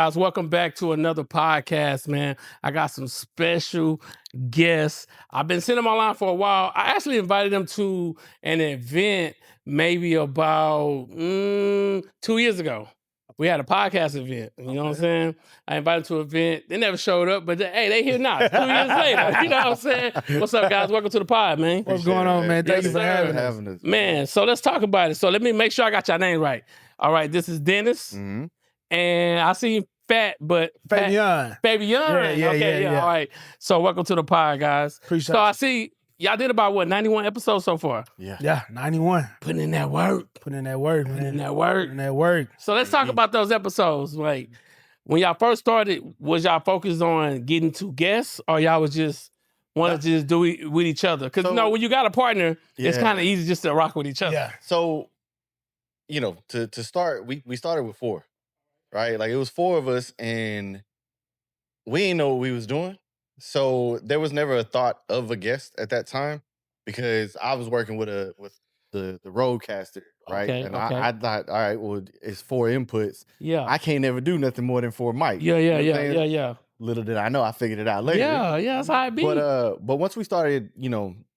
Guys, welcome back to another podcast, man. I got some special guests. I've been sitting them online for a while. I actually invited them to an event maybe about 2 years ago. We had a podcast event. You know what I'm saying? I invited them to an event. They never showed up, but hey, they here now. 2 years later. You know what I'm saying? What's up, guys? Welcome to the pod, man. What's going on, man? Thank you for having us. Man, so let's talk about it. So let me make sure I got your name right. All right, this is Dennis. Mm-hmm. And I see Fat, but Fabian. Yeah. All right. So welcome to the pod, guys. Appreciate So it. I see y'all did about 91 episodes so far. Yeah, 91. Putting in that work. Putting in that work, man. Putting in that work. Putting in that work. So let's talk about those episodes. Like when y'all first started, was y'all focused on getting to guests, or y'all was just wanted to just do it with each other? Because when you got a partner, it's kind of easy just to rock with each other. Yeah. So, to start, we started with 4, right? Like it was 4 of us, and we didn't know what we was doing. So there was never a thought of a guest at that time because I was working with the roadcaster, right? Okay, and okay. I thought, all right, well, it's 4 inputs. Yeah. I can't never do nothing more than 4 mics. Yeah. Little did I know, I figured it out later. Yeah, that's how it be. But once we started,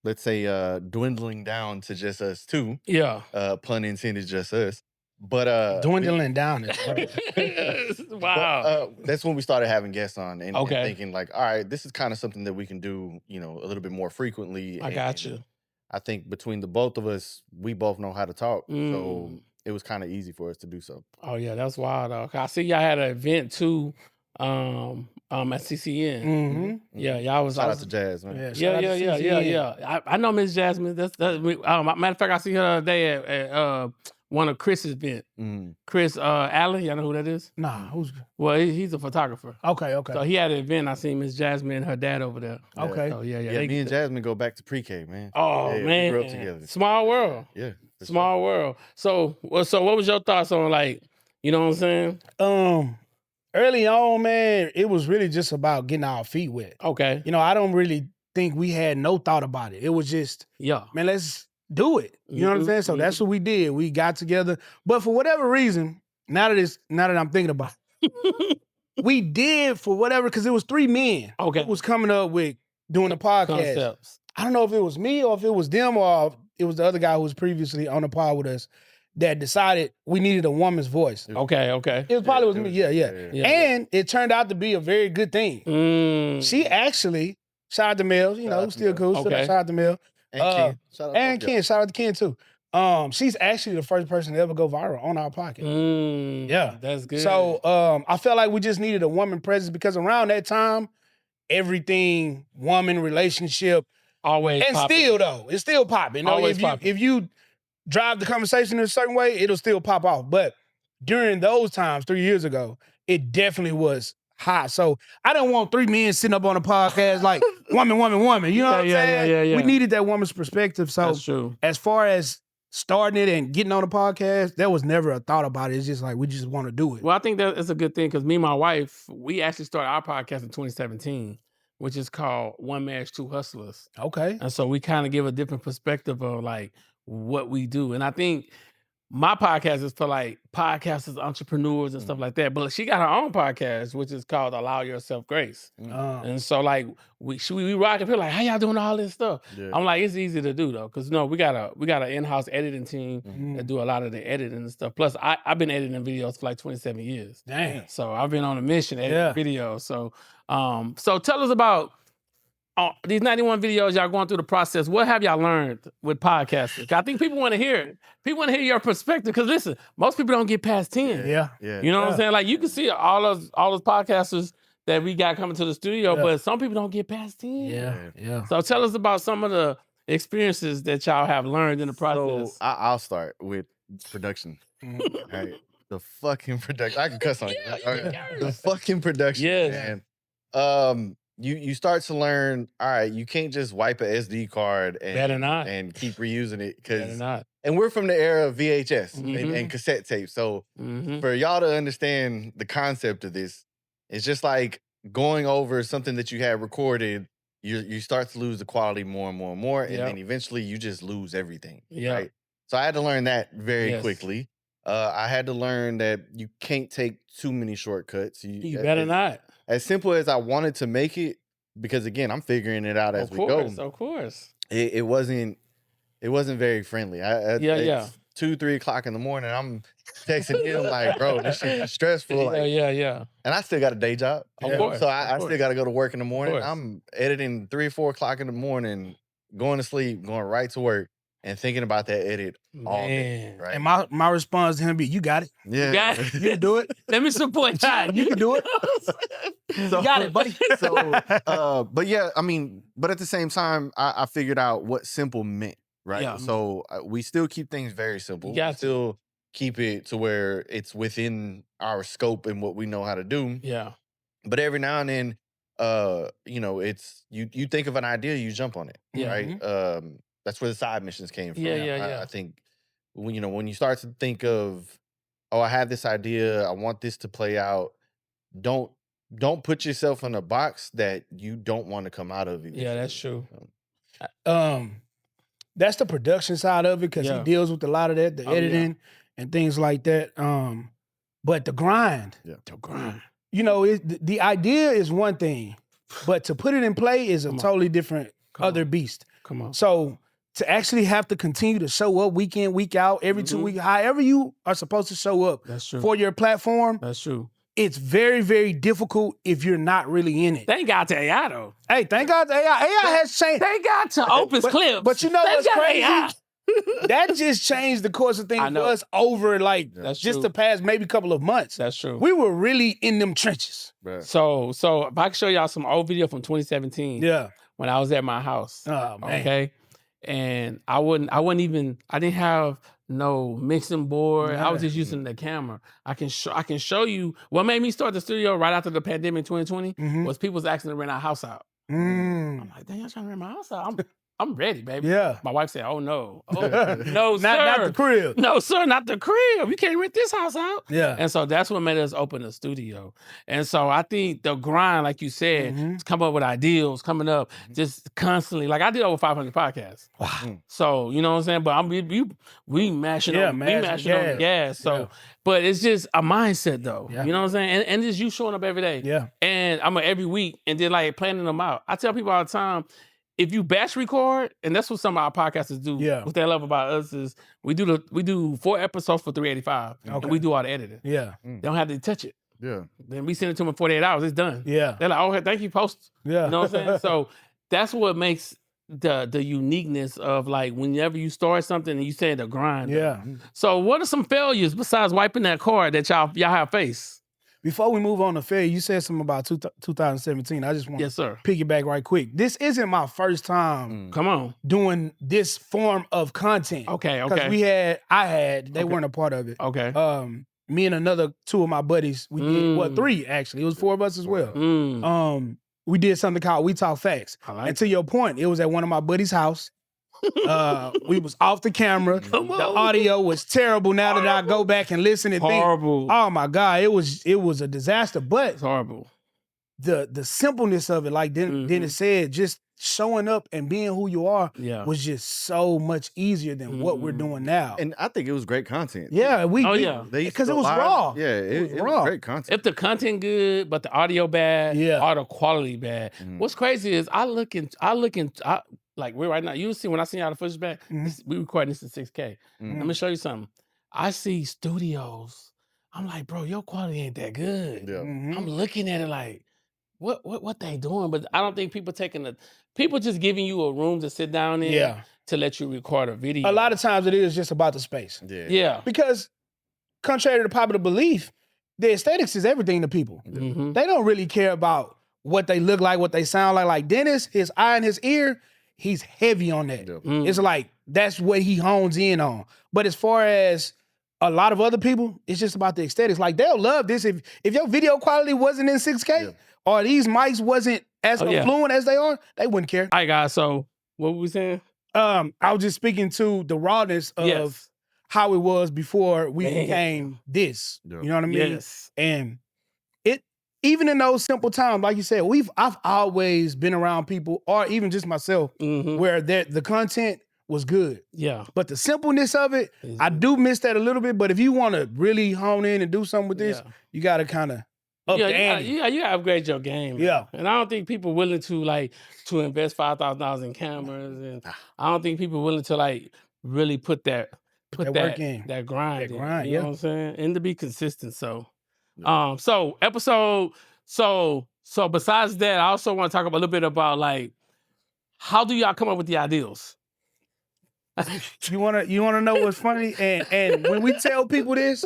let's say dwindling down to just us 2. Yeah. Pun intended, just us. But Dwindling down is wow. that's when we started having guests on and Okay. thinking like, all right, this is kind of something that we can do, a little bit more frequently. I got you. I think between the both of us, we both know how to talk. So Mm. it was kind of easy for us to do so. Oh yeah, that's wild though. I see y'all had an event too, at CCN. Mm-hmm. Yeah, y'all was. Shout out to Jazz, man. Yeah. I know Miss Jasmine. That's matter of fact, I see her the other day at one of Chris's event. Mm. Chris Allen, y'all know who that is? Nah, who's Well, he's a photographer. okay. So he had an event. I seen Miss Jasmine and her dad over there. Okay. So yeah. Yeah, me and Jasmine go back to pre-K, man. Oh Yeah, man, we grew up together. Small world. Yeah. for Small world. So what was your thoughts on, like, you know what I'm saying? Early on, man, it was really just about getting our feet wet. Okay. I don't really think we had no thought about it. It was just, Yeah. man, let's do it. You know what I'm saying? So that's what we did. We got together. But for whatever reason, now that I'm thinking about it, we did for whatever, because it was 3 men. Okay. Who was coming up with doing the podcast. Concepts. I don't know if it was me or if it was them or if it was the other guy who was previously on the pod with us that decided we needed a woman's voice. Okay. It probably was me. Yeah. Yeah. And it turned out to be a very good thing. Mm. She actually, shout out to Mel, Shout out to still Mel. cool. Okay. Shout out to Mel. And Ken. Shout out And to Ken, shout out to Ken too. She's actually the first person to ever go viral on our podcast. Mm. Yeah. That's good. So I felt like we just needed a woman presence because around that time, everything, woman, relationship, always and popping. still though, it's still popping. Always popping. If you drive the conversation in a certain way, it'll still pop off. But during those times, 3 years ago, it definitely was hot. So I didn't want 3 men sitting up on a podcast like woman. You know what I'm saying? Yeah. We needed that woman's perspective. So That's true. as far as starting it and getting on the podcast, there was never a thought about it. It's just like we just want to do it. Well, I think that it's a good thing because me and my wife, we actually started our podcast in 2017, which is called One Marriage, Two Hustlers. Okay. And so we kind of give a different perspective of like what we do. And I think my podcast is for like podcasters, entrepreneurs and stuff like that. But she got her own podcast, which is called Allow Yourself Grace. And so like we rock up here like, how y'all doing all this stuff? Yeah. I'm like, it's easy to do though. Cause we got an in-house editing team Mm. that do a lot of the editing and stuff. Plus I've been editing videos for like 27 years. Damn. So I've been on a mission editing videos. So so tell us about these 91 videos, y'all going through the process. What have y'all learned with podcasting? I think people want to hear it. People want to hear your perspective. Because listen, most people don't get past 10. Yeah. You know what I'm saying? Like you can see all those podcasters that we got coming to the studio, but some people don't get past 10. Yeah. So tell us about some of the experiences that y'all have learned in the process. So I'll start with production. Right? The fucking production. I can cuss on you. Right? The fucking production. Yes. Man. You start to learn, all right, you can't just wipe a SD card Better not. and keep reusing it. Better not. And we're from the era of VHS Mhm. and cassette tape. So Mhm. for y'all to understand the concept of this, it's just like going over something that you had recorded, you start to lose the quality more and more. And Yep. then eventually you just lose everything. Yeah. Right? So I had to learn that very Yes. quickly. I had to learn that you can't take too many shortcuts. You better not. As simple as I wanted to make it, because again, I'm figuring it out as we go. Of course. It wasn't very friendly. Yeah. It's 2-3 o'clock in the morning. I'm texting him like, bro, this shit is stressful. Like, Yeah. and I still got a day job. Of course, So I of still got to go to work in the morning. course. I'm editing 3-4 o'clock in the morning, going to sleep, going right to work, and thinking about that edit all day. Man. Right? And my response to him be, you got it. Yeah. got it. You can do it. Let me support you. You can do it. So, You got it, buddy. So, but yeah, I mean, but at the same time, I figured out what simple meant, right? Yeah. So we still keep things very simple. You got We to. still keep it to where it's within our scope and what we know how to do. Yeah. But every now and then, it's you think of an idea, you jump on it, Yeah. right? That's where the side missions came from. Yeah. I think when you start to think of, oh, I have this idea, I want this to play out. Don't put yourself in a box that you don't want to come out of. Yeah, that's true. That's the production side of it because Yeah. he deals with a lot of that, the Oh, yeah. editing and things like that. But the grind, The grind. the idea is one thing, but to put it in play is a Come on. totally different Come other on. beast. Come on. So to actually have to continue to show up week in, week out, every 2 Mhm. weeks, however you are supposed to show up That's true. for your platform, That's true. it's very, very difficult if you're not really in it. Thank God to AI though. Hey, thank God the AI. AI has changed. Thank God to Opus Clips. But you know Thank what's God to crazy? AI. That just changed the course of I things for know. us over like That's just true. the past maybe couple of months. That's true. We were really in them trenches. Right. So if I can show y'all some old video from 2017 Yeah. when I was at my house. Oh man. Okay. And I didn't have no mixing board. I was just using the camera. I can show you what made me start the studio right after the pandemic 2020 Mhm. was people was asking to rent our house out. Mm. I'm like, dang, y'all trying to rent my house out? I'm ready, baby. Yeah. My wife said, oh no. Oh no, sir. Not the crib. No, sir, not the crib. You can't rent this house out. Yeah. And so that's what made us open the studio. And so I think the grind, like you said, Mhm. to come up with ideas, coming up just constantly. Like I did over 500 podcasts. Wow. So, you know what I'm saying? But we mashing on the gas. So, Yeah. but it's just a mindset though. Yeah. You know what I'm saying? And it's you showing up every day. Yeah. And I'm every week and then like planning them out. I tell people all the time, if you batch record, and that's what some of our podcasters do. Yeah. What they love about us is we do 4 episodes for $385, Okay. and we do all the editing. Yeah. They don't have to touch it. Yeah. Then we send it to them in 48 hours. It's done. Yeah. They're like, oh, thank you, post. Yeah. You know what I'm saying? So that's what makes the uniqueness of like whenever you start something and you say the grind. Yeah. So what are some failures besides wiping that card that y'all have faced? Before we move on to fair, you said something about 2017. I just want Yes, sir. to piggyback right quick. This isn't my first time Come on. doing this form of content. Okay. Because they Okay. weren't a part of it. Okay. Me and another 2 of my buddies, we did 3 actually. It was 4 of us as well. We did something called We Talk Facts. I like And to your point, it was at one of my buddies' house. We was off the camera. Come The on. audio was terrible. Now that I go back and listen and think, Horrible. oh my God, it was a disaster. But It's horrible. the simpleness of it, like Dennis said, just showing up and being who you are Yeah. was just so much easier than what we're doing now. And I think it was great content. Yeah, yeah. because it was raw. Yeah, it was raw. great content. If the content good, but the audio bad, Yeah. or the quality bad. What's crazy is like we're right now. You see when I seen y'all the footage back, we recording this in 6K. Let me show you something. I see studios. I'm like, bro, your quality ain't that good. Yeah. I'm looking at it like, what they doing? But I don't think people just giving you a room to sit down in Yeah. to let you record a video. A lot of times it is just about the space. Yeah. Yeah. Because contrary to popular belief, the aesthetics is everything to people. Mhm. They don't really care about what they look like, what they sound like. Like Dennis, his eye and his ear, he's heavy on that. Yeah. It's like that's what he hones in on. But as far as a lot of other people, it's just about the aesthetics. Like they'll love this if your video quality wasn't in 6K or these mics wasn't as affluent as they are, they wouldn't care. All right, guys. So what were we saying? I was just speaking to the rawness of how it was before we became this. Yeah. You know what I mean? Yes. And it even in those simple times, like you said, I've always been around people, or even just myself, where the content was good. Yeah. But the simpleness of it, I do miss that a little bit. But if you want to really hone in and do something with this, you got to kind of up the ante. You gotta upgrade your game. Man. Yeah. And I don't think people willing to invest $5,000 in cameras, and I don't think people willing to really put that work in. that grind. That grind, you know what I'm saying? And to be consistent. So so besides that, I also want to talk a little bit about how do y'all come up with the ideals? You wanna know what's funny? And when we tell people this,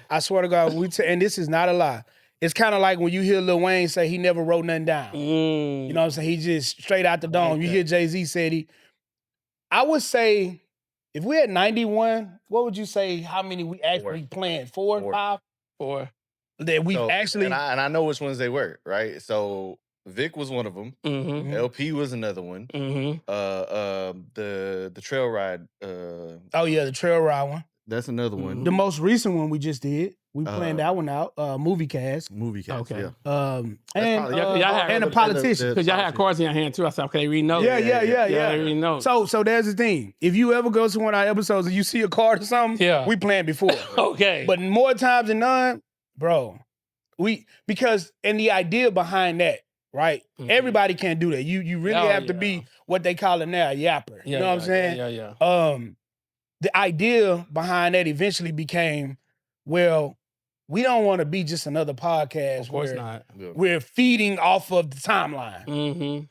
I swear to God, and this is not a lie. It's kind of like when you hear Lil Wayne say he never wrote nothing down. You know what I'm saying? He just straight out the dome. You hear Jay-Z said I would say, if we had 91, what would you say how many we actually planned? 4 or 5? 4. That we actually... And I know which ones they were, right? So Vic was one of them. Mm-hmm. LP was another one. Mm-hmm. The trail ride. The trail ride one. That's another one. The most recent one we just did. We planned that one out. Movie cast. Okay. Yeah. And a politician. Because y'all had cards in your hand too. I said, okay, they read notes. Yeah. They read notes. So there's the thing. If you ever go to one of our episodes and you see a card or something, we planned before. Okay. But more times than none, bro, because the idea behind that, right? Mm-hmm. Everybody can't do that. You really have to be what they call it now, a yapper. You know what I'm saying? Yeah. The idea behind that eventually became, well, we don't want to be just another podcast. Of course not. We're feeding off of the timeline. Mm-hmm.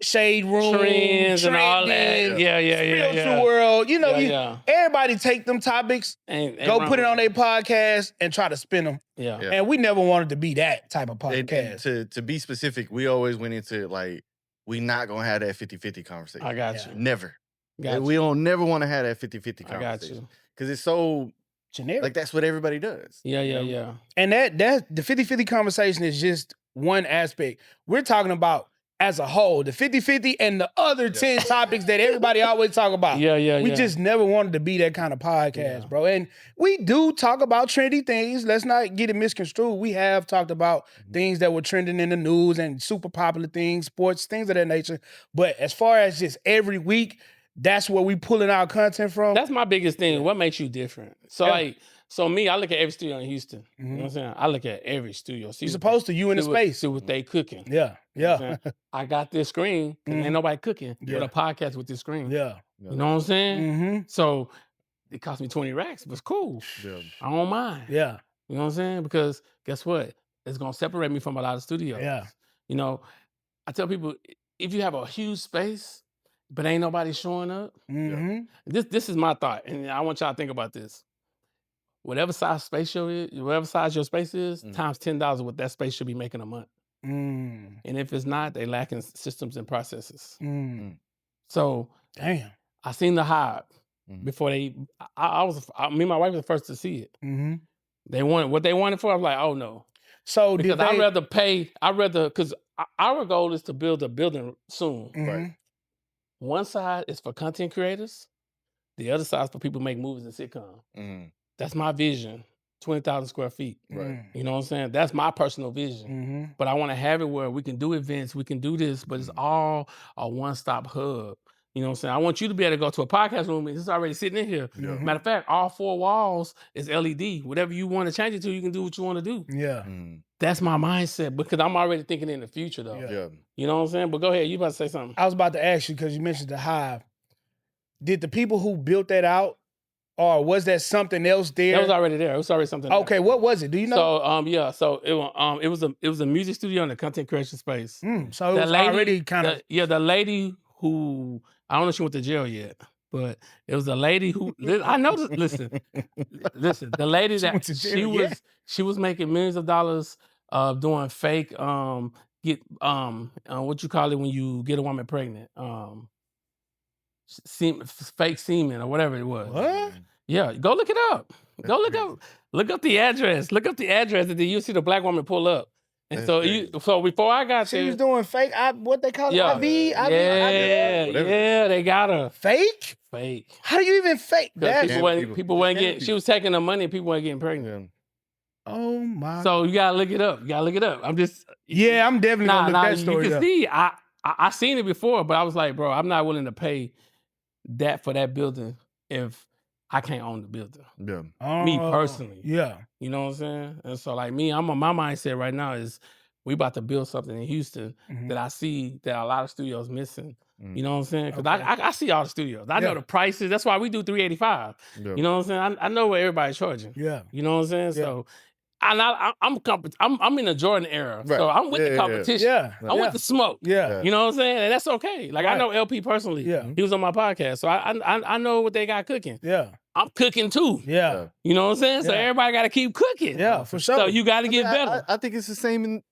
Shade room, trends and all that. Spiritual world. You know, everybody take them topics, and go put it on their podcast and try to spin them. Yeah. And we never wanted to be that type of podcast. And to be specific, we always went into we not gonna have that 50-50 conversation. I got you. Never. We don't never want to have that 50-50 conversation. I got you. Because it's so generic. That's what everybody does. Yeah. And that the 50-50 conversation is just one aspect. We're talking about as a whole, the 50-50 and the other 10 topics that everybody always talk about. We just never wanted to be that kind of podcast, bro. And we do talk about trendy things. Let's not get it misconstrued. We have talked about things that were trending in the news and super popular things, sports, things of that nature. But as far as just every week, that's where we pulling our content from. That's my biggest thing. What makes you different? So me, I look at every studio in Houston. You know what I'm saying? I look at every studio. You're supposed to. You in the space. See what they cooking. Yeah. I got this screen. Ain't nobody cooking. With a podcast with this screen. Yeah. You know what I'm saying? Mm-hmm. So it cost me 20 racks, but it's cool. Yeah. I don't mind. Yeah. You know what I'm saying? Because guess what? It's going to separate me from a lot of studios. Yeah. You know, I tell people, if you have a huge space, but ain't nobody showing up, this is my thought, and I want y'all to think about this. Whatever size your space is, times $10 what that space should be making a month. And if it's not, they lacking systems and processes. So, damn, I seen the hype before me and my wife was the first to see it. They wanted what they wanted for. I was like, oh no. So because I'd rather because our goal is to build a building soon. Right. One side is for content creators. The other side is for people who make movies and sitcoms. That's my vision. 20,000 square feet. Right. You know what I'm saying? That's my personal vision. But I want to have it where we can do events, we can do this, but it's all a one-stop hub. You know what I'm saying? I want you to be able to go to a podcast room and it's already sitting in here. Yeah. Matter of fact, all 4 walls is LED. Whatever you want to change it to, you can do what you want to do. Yeah. That's my mindset because I'm already thinking in the future though. Yeah. You know what I'm saying? But go ahead, you about to say something. I was about to ask you because you mentioned the hive. Did the people who built that out, or was that something else there? That was already there. It was already something. Okay, what was it? Do you know? So So it was a music studio in the content creation space. So it was already kind of the lady who I don't know if she went to jail yet, but it was a lady who I know. Listen, the lady that she was making millions of dollars doing fake what you call it when you get a woman pregnant fake semen or whatever it was. What? Yeah, go look it up. Go look up the address. Look up the address, and then you see the black woman pull up. And so before I got there, she was doing fake. What they call it? IV. Yeah, they got her fake. How do you even fake that? People weren't getting. She was taking the money, and people weren't getting pregnant. Oh my! So you gotta look it up. I'm just. Yeah, I'm definitely gonna look that story up. You can see, I seen it before, but I was like, bro, I'm not willing to pay that for that building if I can't own the building. Yeah. Me personally. Yeah. You know what I'm saying? And so like me, my mindset right now is we about to build something in Houston that I see that a lot of studios missing. You know what I'm saying? Because I see all the studios. I know the prices. That's why we do $385. Yeah. You know what I'm saying? I know what everybody's charging. Yeah. You know what I'm saying? Yeah. So I'm in the Jordan era. Right. So I'm with the competition. Yeah. I'm with the smoke. Yeah. You know what I'm saying? And that's okay. Like I know LP personally. Yeah. He was on my podcast. So I know what they got cooking. Yeah. I'm cooking too. Yeah. You know what I'm saying? So Yeah. everybody got to keep cooking. Yeah, for sure. So you got to get better. I think it's the same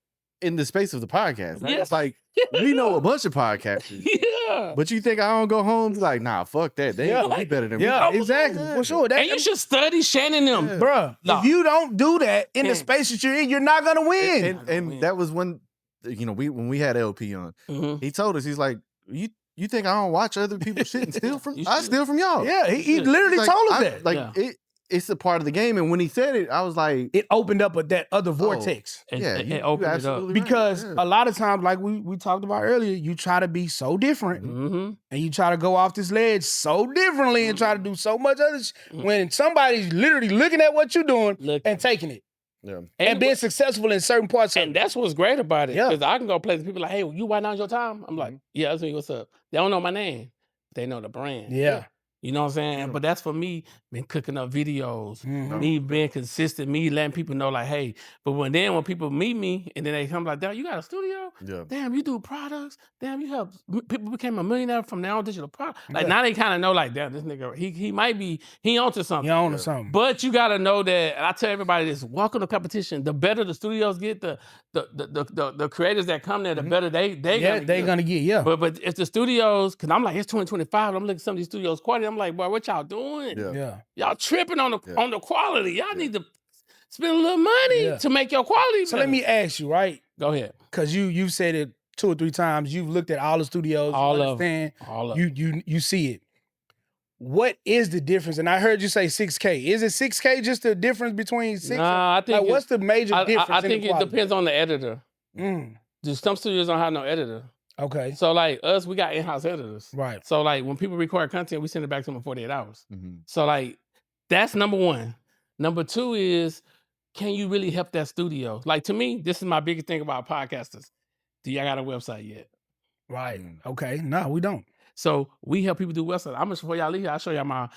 in the space of the podcast. Right? Yes. It's like we know a bunch of podcasters. Yeah. But you think I don't go home? Be like, nah, fuck that. They ain't gonna be better than me. Yeah, exactly. For sure. And you should study Shannon them. Yeah. Bruh, No. if you don't do that in the space that you're in, you're not gonna win. And that was when when we had LP on, he told us, he's like, you think I don't watch other people's shit and steal from? I steal from y'all. Yeah, he literally Like, told us that. Like it's a part of the game. And when he said it, I was like, It opened up that other vortex. It opened it up. Because a lot of times, like we talked about earlier, you try to be so different and you try to go off this ledge so differently and try to do so much other when somebody's literally looking at what you're doing and taking it. Yeah. And being successful in certain parts of it. And that's what's great about it. Yeah. Because I can go play with people like, hey, you WhyNowIsYourTime? I'm like, yeah, that's me. What's up? They don't know my name. They know the brand. Yeah. You know what I'm saying? But that's for me, been cooking up videos, me being consistent, me letting people know like, hey, but when people meet me and then they come like, damn, you got a studio? Yeah. Damn, you do products? Damn, you help people became a millionaire from now on digital product. Like now they kind of know like, damn, this nigga, he might be, he onto something. You on to something. But you gotta know that, and I tell everybody this, welcome to competition. The better the studios get, the creators that come there, the better they gonna get. But if the studios, because I'm like, it's 2025, I'm looking at some of these studios quality, I'm like, boy, what y'all doing? Yeah. Y'all tripping on the quality. Y'all need to spend a little money to make your quality So better. let me ask you, right? Go ahead. Because you said it 2 or 3 times. You've looked at all the studios. All you of understand. All of You see it. What is the difference? And I heard you say 6K. Is it 6K just the difference between 6? Nah, I think like, what's the major difference? I think it depends on the editor. Some studios don't have no editor. Okay. So like us, we got in-house editors. Right. So like when people record content, we send it back to them in 48 hours. So like that's number one. Number 2 is, can you really help that studio? Like to me, this is my biggest thing about podcasters. Do y'all got a website yet? Right. Okay. No, we don't. So we help people do websites. I'm before y'all leave here, I'll show y'all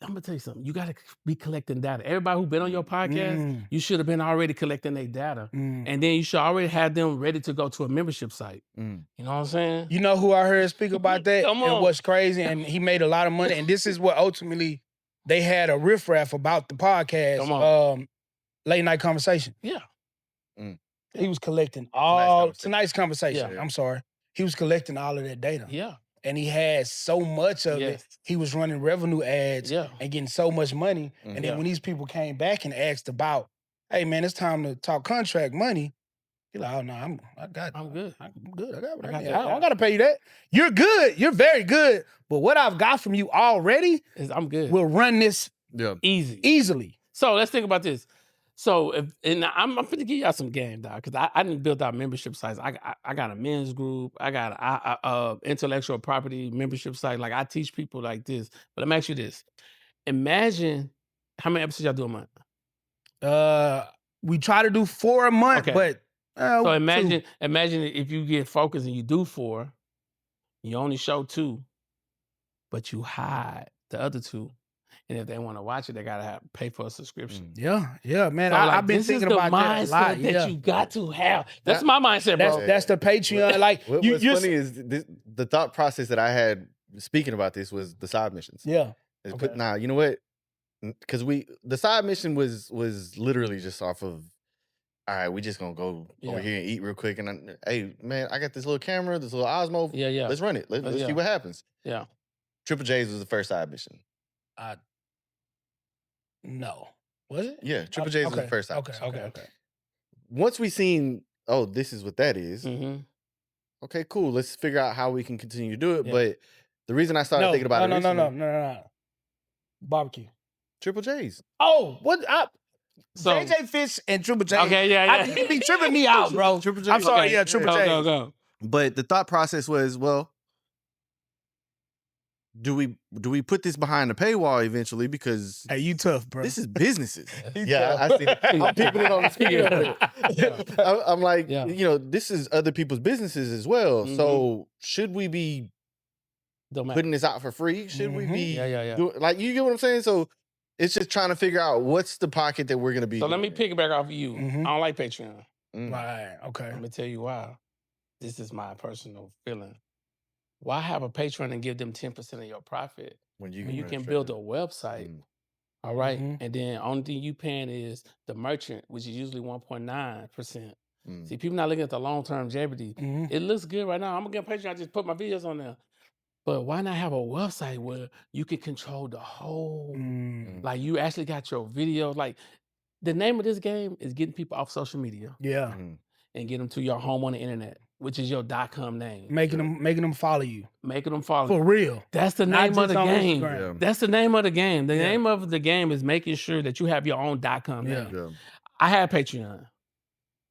I'm gonna tell you something. You gotta be collecting data. Everybody who's been on your podcast, you should have been already collecting their data. And then you should already have them ready to go to a membership site. You know what I'm saying? You know who I heard speak about that? Come And on. what's crazy, and he made a lot of money. And this is what ultimately they had a riffraff about the podcast. Come on. Late night conversation. Yeah. He was collecting all Tonight's Conversation. tonight's conversation. Yeah. I'm sorry. He was collecting all of that data. Yeah. And he had so much of it. He was running revenue ads and getting so much money. And then when these people came back and asked about, hey man, it's time to talk contract money. He's like, oh no, I'm good. I'm good. I got what I I got need. that. I don't gotta pay you that. You're good. You're very good. But what I've got from you already I'm good. will run this Easy. easily. So let's think about this. So I'm finna give y'all some game, dog, because I didn't build out membership sites. I got a men's group. I got a intellectual property membership site. Like I teach people like this. But let me ask you this: imagine how many episodes y'all do a month. We try to do 4 a month, Okay. but So imagine if you get focused and you do 4, you only show 2, but you hide the other 2. And if they want to watch it, they gotta pay for a subscription. Yeah, man. So, like, I've been this thinking is the about that a lot. mindset that you got to have. That's my mindset, bro. That's the Patreon. Like What's funny is the thought process that I had speaking about this was the side missions. Yeah. Nah, you know what? Because the side mission was literally just off of, all right, we just gonna go over here and eat real quick. And hey, man, I got this little camera, this little Osmo. Yeah. Let's run it. Let's see what happens. Yeah. Triple J's was the first side mission. No. Was it? Yeah, Triple J's was the first side mission. Okay. Once we seen, oh, this is what that is. Mm-hmm. Okay, cool. Let's figure out how we can continue to do it. Yeah. But the reason I started thinking about it recently, No. Barbecue. Triple J's. Oh, what? So- JJ Fish and Triple J. Okay, yeah. You be tripping me out, bro. Triple J. I'm sorry, Okay. Triple Go, J. go. But the thought process was, well, do we put this behind the paywall eventually? Because Hey, you tough, bro. this is businesses. You Yeah, I tough. see. I'm peeping it on the screen. I'm like, Yeah. this is other people's businesses as well. Mhm. So should we be Don't matter. putting this out for free? Should we be Yeah. like, you get what I'm saying? So it's just trying to figure out what's the pocket that we're gonna be. So let me piggyback off of you. Mhm. I don't like Patreon. Right. Okay. Let me tell you why. This is my personal feeling. Why have a Patreon and give them 10% of your profit when when you run can straight build to- a website? Mm. All right. Mhm. And then only thing you paying is the merchant, which is usually 1.9%. Mm. See, people not looking at the long-term longevity. Mhm. It looks good right now. I'm gonna get Patreon, I just put my videos on there. But why not have a website where you can control the whole, Mm. like you actually got your videos. Like the name of this game is getting people off social media Yeah. Mhm. and get them to your home on the internet, which is your .com name. Making them follow you Making them follow. for real. That's the Not name of just the on game. Instagram. Yeah. That's the name of the game. The Yeah. name of the game is making sure that you have your own .com Yeah. name. Yeah. I had Patreon.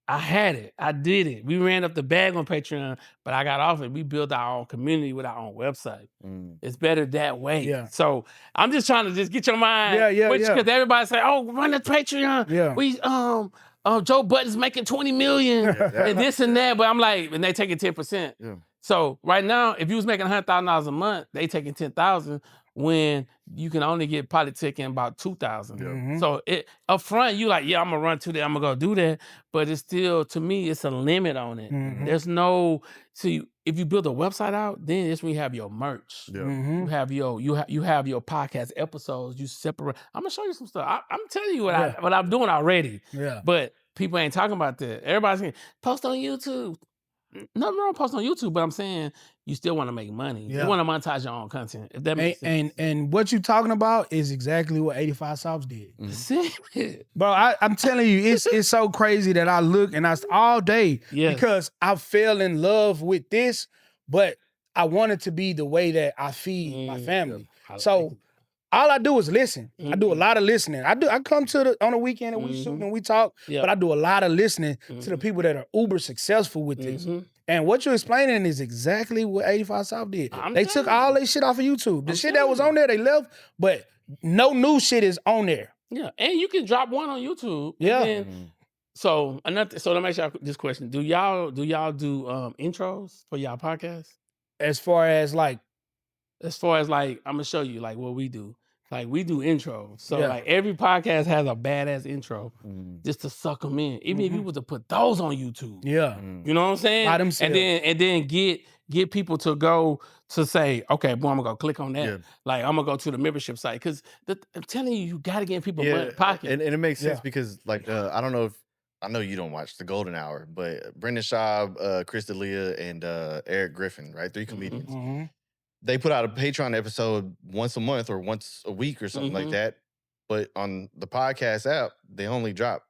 I had it. I did it. We ran up the bag on Patreon, but I got off it. We built our own community with our own website. Mm. It's better that way. Yeah. So I'm just trying to just get your mind. Yeah. Because everybody say, "Oh, run the Patreon." Yeah. We Joe Budden's making 20 million and this and that, but I'm like, and they taking 10%. Yeah. So right now, if you was making $100,000 a month, they taking 10,000 when you can only get probably taking about 2,000. Mhm. So it up front, you like, yeah, I'm gonna run to that, I'm gonna go do that. But it's still, to me, it's a limit on it. Mhm. There's no, see, if you build a website out, then it's when you have your merch. Yeah. Mhm. You have your podcast episodes. You separate. I'm gonna show you some stuff. I'm telling you what Yeah. what I'm doing already. Yeah. But people ain't talking about that. Everybody's saying post on YouTube. Nothing wrong with posting on YouTube, but I'm saying you still want to make money. Yeah. You want to monetize your own content. If that makes sense. And what you talking about is exactly what 85 Souths did. That's it. Bro, I'm telling you, it's so crazy that I look and I all day Yes. because I fell in love with this, but I want it to be the way that I feed my family. I So like it. all I do is listen. I do a Mhm. lot of listening. I come to on the weekend and we shoot and we talk, Yeah. but I do a lot of listening to the Mhm. people that are uber successful with this. Mhm. And what you're explaining is exactly what 85 South did. I'm They took telling all you. their shit off of YouTube. The I'm shit that was telling on there, they left, but no new shit is on there. Yeah, and you can drop one on YouTube. Yeah. And then, so let me ask y'all this question: Do y'all do intros for y'all podcast? As far as like, As far as like, I'm gonna show you like what we do. Like we do intros. So Yeah. like every podcast has a badass intro Mm. just to suck them in. Even if you was to put those on YouTube, yeah. Mm. you know what I'm saying? By themselves. And then get people to go to say, okay, boy, I'm gonna go click on that. Yeah. Like I'm gonna go to the membership site because I'm telling you, you gotta get people money Yeah, in pocket. and it makes sense Yeah. because like I don't know if I know you don't watch the Golden Hour, but Brendan Schaub, Chris D'Elia, and Eric Griffin, right? 3 comedians. Mhm. They put out a Patreon episode once a month or once a week or something like Mhm. that. But on the podcast app, they only drop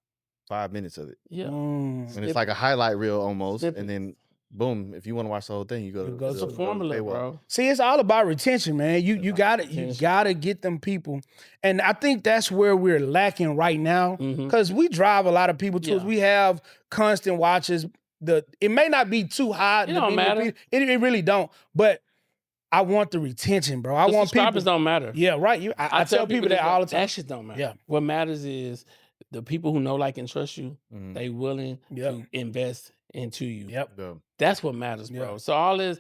5 minutes of it, Yeah. Mm. and it's like a highlight reel almost. Snippets. And then boom, if you want to watch the whole thing, you go to You go It's to a the formula, paywall. bro. See, it's all about retention, man. You about gotta retention. get them people, and I think that's where we're lacking right now Mhm. because we drive a lot of people to us. Yeah. We have constant watches. It may not be too high. It don't matter. It really don't. But I want the retention, bro. I The want subscribers people. don't matter. Yeah, right. I tell people that all the time. That shit don't matter. Yeah. What matters is the people who know, like, and trust you. Mhm. They willing Yep. to invest into you. Yep. Yeah. That's what matters, bro. Yeah. So all this,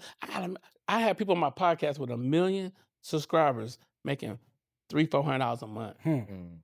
I have people on my podcast with 1 million subscribers making $300-400 a month. Mm.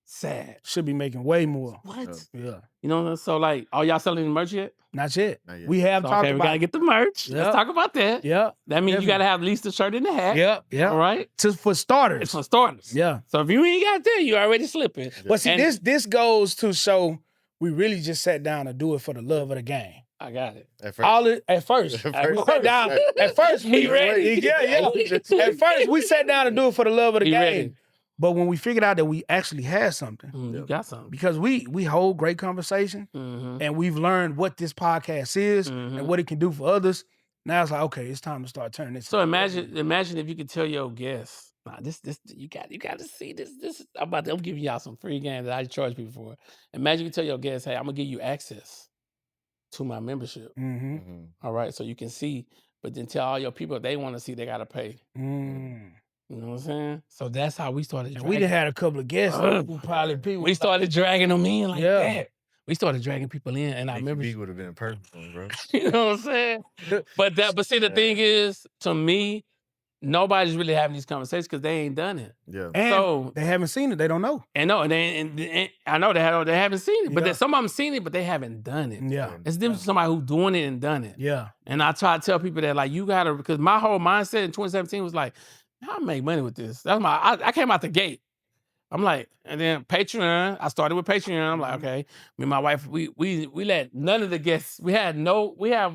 Sad. Should be making way more. What? Yeah. You know, so like, are y'all selling the merch yet? Not yet. Not yet. We have So, talked okay, we about. gotta get the merch. Yep. Let's talk about that. Yeah. That means you Definitely. gotta have at least the shirt and the hat. Yeah. All right. For starters. It's for starters. Yeah. So if you ain't got that, you already slipping. But see, And- this goes to show we really just sat down to do it for the love of the game. I got it. At first. At first. At We first. sat down. At first, we He ready. Yeah. At first, we sat down to do it for the love of the He game. ready. But when we figured out that we actually had something, You got something. because we hold great conversation Mm-hmm. and we've learned what this podcast is and what it can do for others. Now it's like, okay, it's time to start turning this. So imagine if you could tell your guests, nah, this you got to see this. I'm giving y'all some free game that I charge people for. Imagine you tell your guests, hey, I'm gonna give you access to my membership. Mm-hmm. Mhm. All right, so you can see but then tell all your people they want to see, they gotta pay. Mm. You know what I'm saying? So that's how we started. And we done had a couple of guests who probably people. We started dragging them in like Yeah. that. We started dragging people in, and I remember AQB would have been a perfect one, bro. you know what I'm saying? But see, the thing is, to me, nobody's really having these conversations because they ain't done it. Yeah. And So they haven't seen it. They don't know. and I know they haven't seen it, but Yeah. some of them seen it, but they haven't done it. Yeah. It's different from somebody who's doing it and done it. Yeah. And I try to tell people that like you gotta, because my whole mindset in 2017 was like, I make money with this. That's I came out the gate. I'm like, and then Patreon. I started with Patreon. I'm like, okay. Me and my wife, we let none of the guests. We have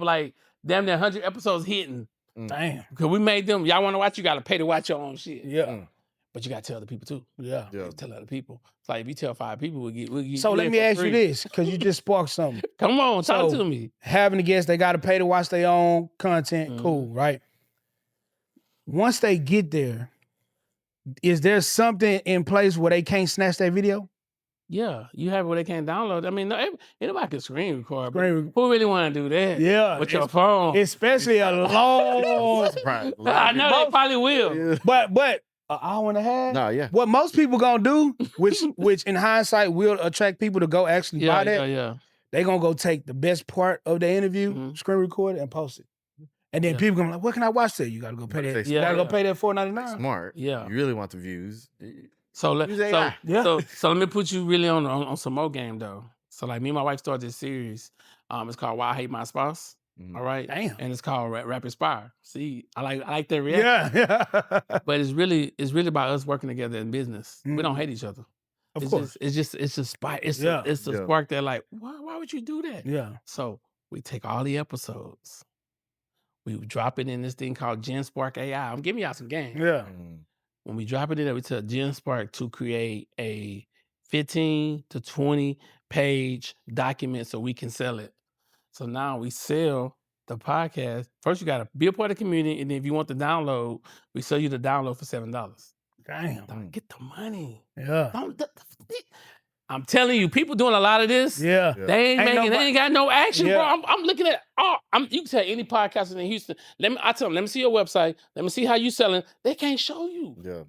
like damn near 100 episodes hitting. Damn. Because we made them. Y'all want to watch? You got to pay to watch your own shit. Yeah. But you got to tell the people too. Yeah. Yeah. Tell other people. It's like if you tell 5 people, we'll get. So let me ask you this, because you just sparked something. Come on, talk So, to me. Having the guests, they got to pay to watch their own content. Cool, right? Once they get there, is there something in place where they can't snatch their video? Yeah, you have it where they can't download. I mean, anybody can screen record. But Screen- who really want to do that? Yeah. with your phone. Especially a long. I know they probably will. But an hour and a half? Nah, yeah. What most people gonna do, which in hindsight will attract people to go actually buy that, Yeah. they gonna go take the best part of the interview, Mhm. screen record it, and post it. And then people gonna be like, "What can I watch that?" You gotta go pay that. Yeah, You gotta go pay that $4.99. Smart. Yeah. You really want the views. So Use AI. so let me put you really on some more game though. So like me and my wife started this series. It's called Why I Hate My Spouse. Mhm. All right. Damn. And it's called Rapid Fire. See, I like that reaction. Yeah. But it's really about us working together in business. We don't Mhm. hate each other. Of It's course. it's a spark. It's Yeah. a Yeah. spark that like, why would you do that? Yeah. So we take all the episodes. We drop it in this thing called Gen Spark AI. I'm giving y'all some game. Yeah. Mm. When we drop it in there, we tell Gen Spark to create a 15 to 20 page document so we can sell it. So now we sell the podcast. First, you got to be a part of the community. And then if you want the download, we sell you the download for $7. Damn. Don't get the money. Yeah. I'm telling you, people doing a lot of this. Yeah. Yeah. They ain't Ain't making. They nobody- ain't got no action, Yeah. bro. I'm looking at. You can tell any podcaster in Houston. I tell them, let me see your website. Let me see how you selling. They can't show you. Yeah.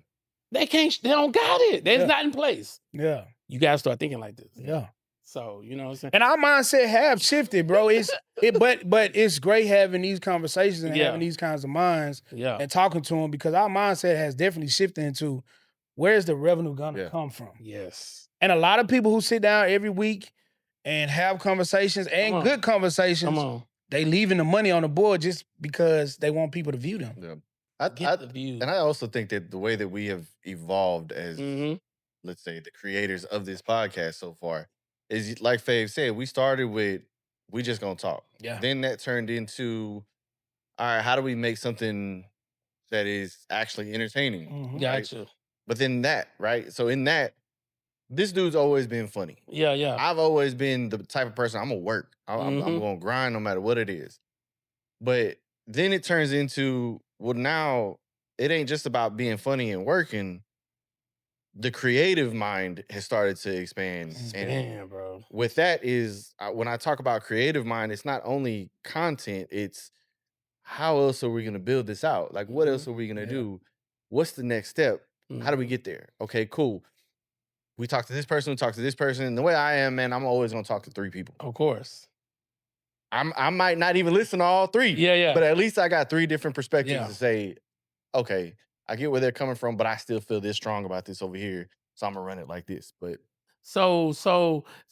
They can't. They don't got it. It's Yeah. not in place. Yeah. You gotta start thinking like this. Yeah. So you know what I'm saying. And our mindset have shifted, bro. But it's great having these conversations and Yeah. having these kinds of minds Yeah. and talking to them, because our mindset has definitely shifted into where's the revenue gonna Yeah. come from. Yes. And a lot of people who sit down every week and have conversations and Come on. good conversations, Come on. they leaving the money on the board just because they want people to view them. Yeah. Get the views. And I also think that the way that we have evolved as, Mhm. let's say, the creators of this podcast so far is like Fave said, we started with, we just gonna talk. Yeah. Then that turned into, all right, how do we make something that is actually entertaining? Mhm. Gotcha. But then that, right? So in that, this dude's always been funny. Yeah. Yeah. I've always been the type of person, I'm gonna work. I'm Mhm. gonna grind no matter what it is. But then it turns into, well, now it ain't just about being funny and working. The creative mind has started to expand. And Damn, bro. with that is, when I talk about creative mind, it's not only content, it's how else are we gonna build this out? Like, what else are we gonna Yeah. do? What's the next step? How do we Mhm. get there? Okay, cool. We talk to this person, we talk to this person. And the way I am, man, I'm always gonna talk to 3 people. Of course. I might not even listen to all 3. Yeah. Yeah. But at least I got 3 different perspectives Yeah. to say, okay, I get where they're coming from, but I still feel this strong about this over here. So I'm gonna run it like this. But So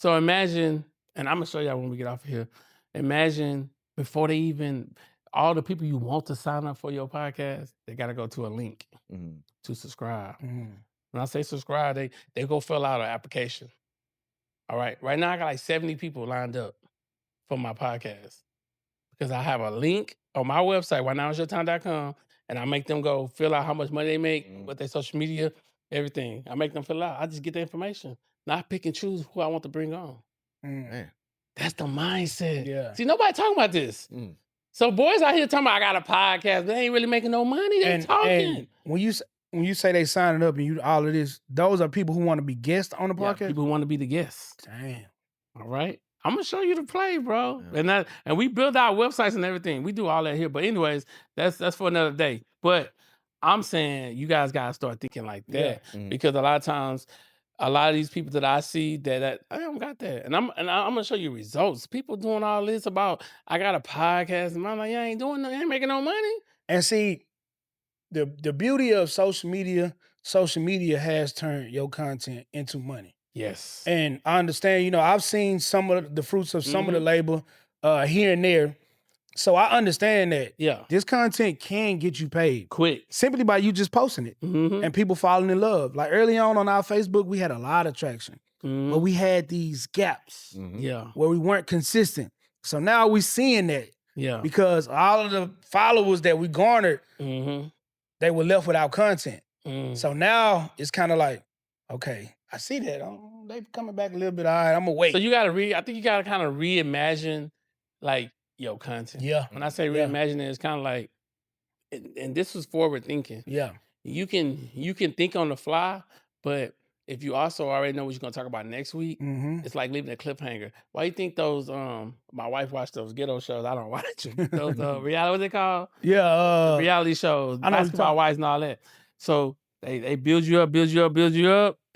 imagine, and I'm gonna show y'all when we get off of here. Imagine before they even all the people you want to sign up for your podcast, they gotta go to a link mhm. to subscribe. Mhm. When I say subscribe, they go fill out an application. All right. Right now I got like 70 people lined up for my podcast because I have a link on my website, WhyNowIsYourTime.com, and I make them go fill out how much money they make, Mhm. what their social media, everything. I make them fill out. I just get the information. Not pick and choose who I want to bring on. Mm. Man. That's the mindset. Yeah. See, nobody talking about this. Mm. So boys out here talking about I got a podcast, but they ain't really making no money. They talking. And when you say they signing up and you all of this, those are people who want to be guests on the Yeah, podcast. people who want to be the guests. Damn. All right. I'm gonna show you the play, bro. Yeah. And we build our websites and everything. We do all that here. But anyways, that's for another day. But I'm saying you guys gotta start thinking like that because a lot of times, a lot of these people that I see that I don't got that, and I'm gonna show you results. People doing all this about I got a podcast, and I'm like, you ain't doing nothing, ain't making no money. And see, the beauty of social media has turned your content into money. Yes. And I understand, I've seen some of the fruits of some of the labor here and there. So I understand that this content can get you paid quick simply by you just posting it and people falling in love. Like early on our Facebook, we had a lot of traction, but we had these gaps where we weren't consistent. So now we're seeing that because all of the followers that we garnered, they were left without content. So now it's kind of like, okay, I see that. They coming back a little bit. All right, I'm gonna wait. So you gotta I think you gotta kind of reimagine like your content. Yeah. When I say reimagine it, it's kind of like, and this was forward thinking. Yeah. You can think on the fly, but if you also already know what you're gonna talk about next week, it's like leaving a cliffhanger. Why you think those my wife watched those ghetto shows? I don't watch them. Those reality, what they call? Yeah, reality shows, I know Basketball Wives and all that. So they build you up,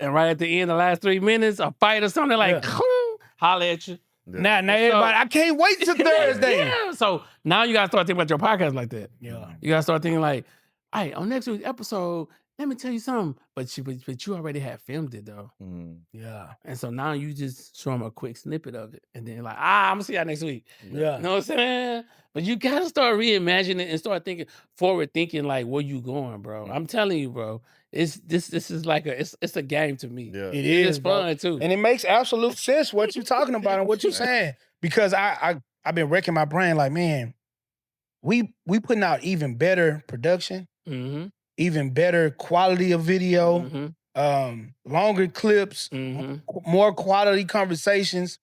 and right at the end, the last 3 minutes, a fight or something like, holla at you. Now everybody, I can't wait till Thursday. So now you gotta start thinking about your podcast like that. Yeah. You gotta start thinking like, hey, on next week's episode, let me tell you something. But you already had filmed it though. Yeah. And so now you just show them a quick snippet of it. And then like, I'm gonna see y'all next week. Yeah. You know what I'm saying? But you gotta start reimagining and start thinking, forward thinking like where you going, bro. I'm telling you, bro. This is like it's a game to me. Yeah. It is fun too. And it makes absolute sense what you're talking about and what you're saying. Because I've been wrecking my brain like, man, we putting out even better production, even better quality of video, longer clips, more quality conversations,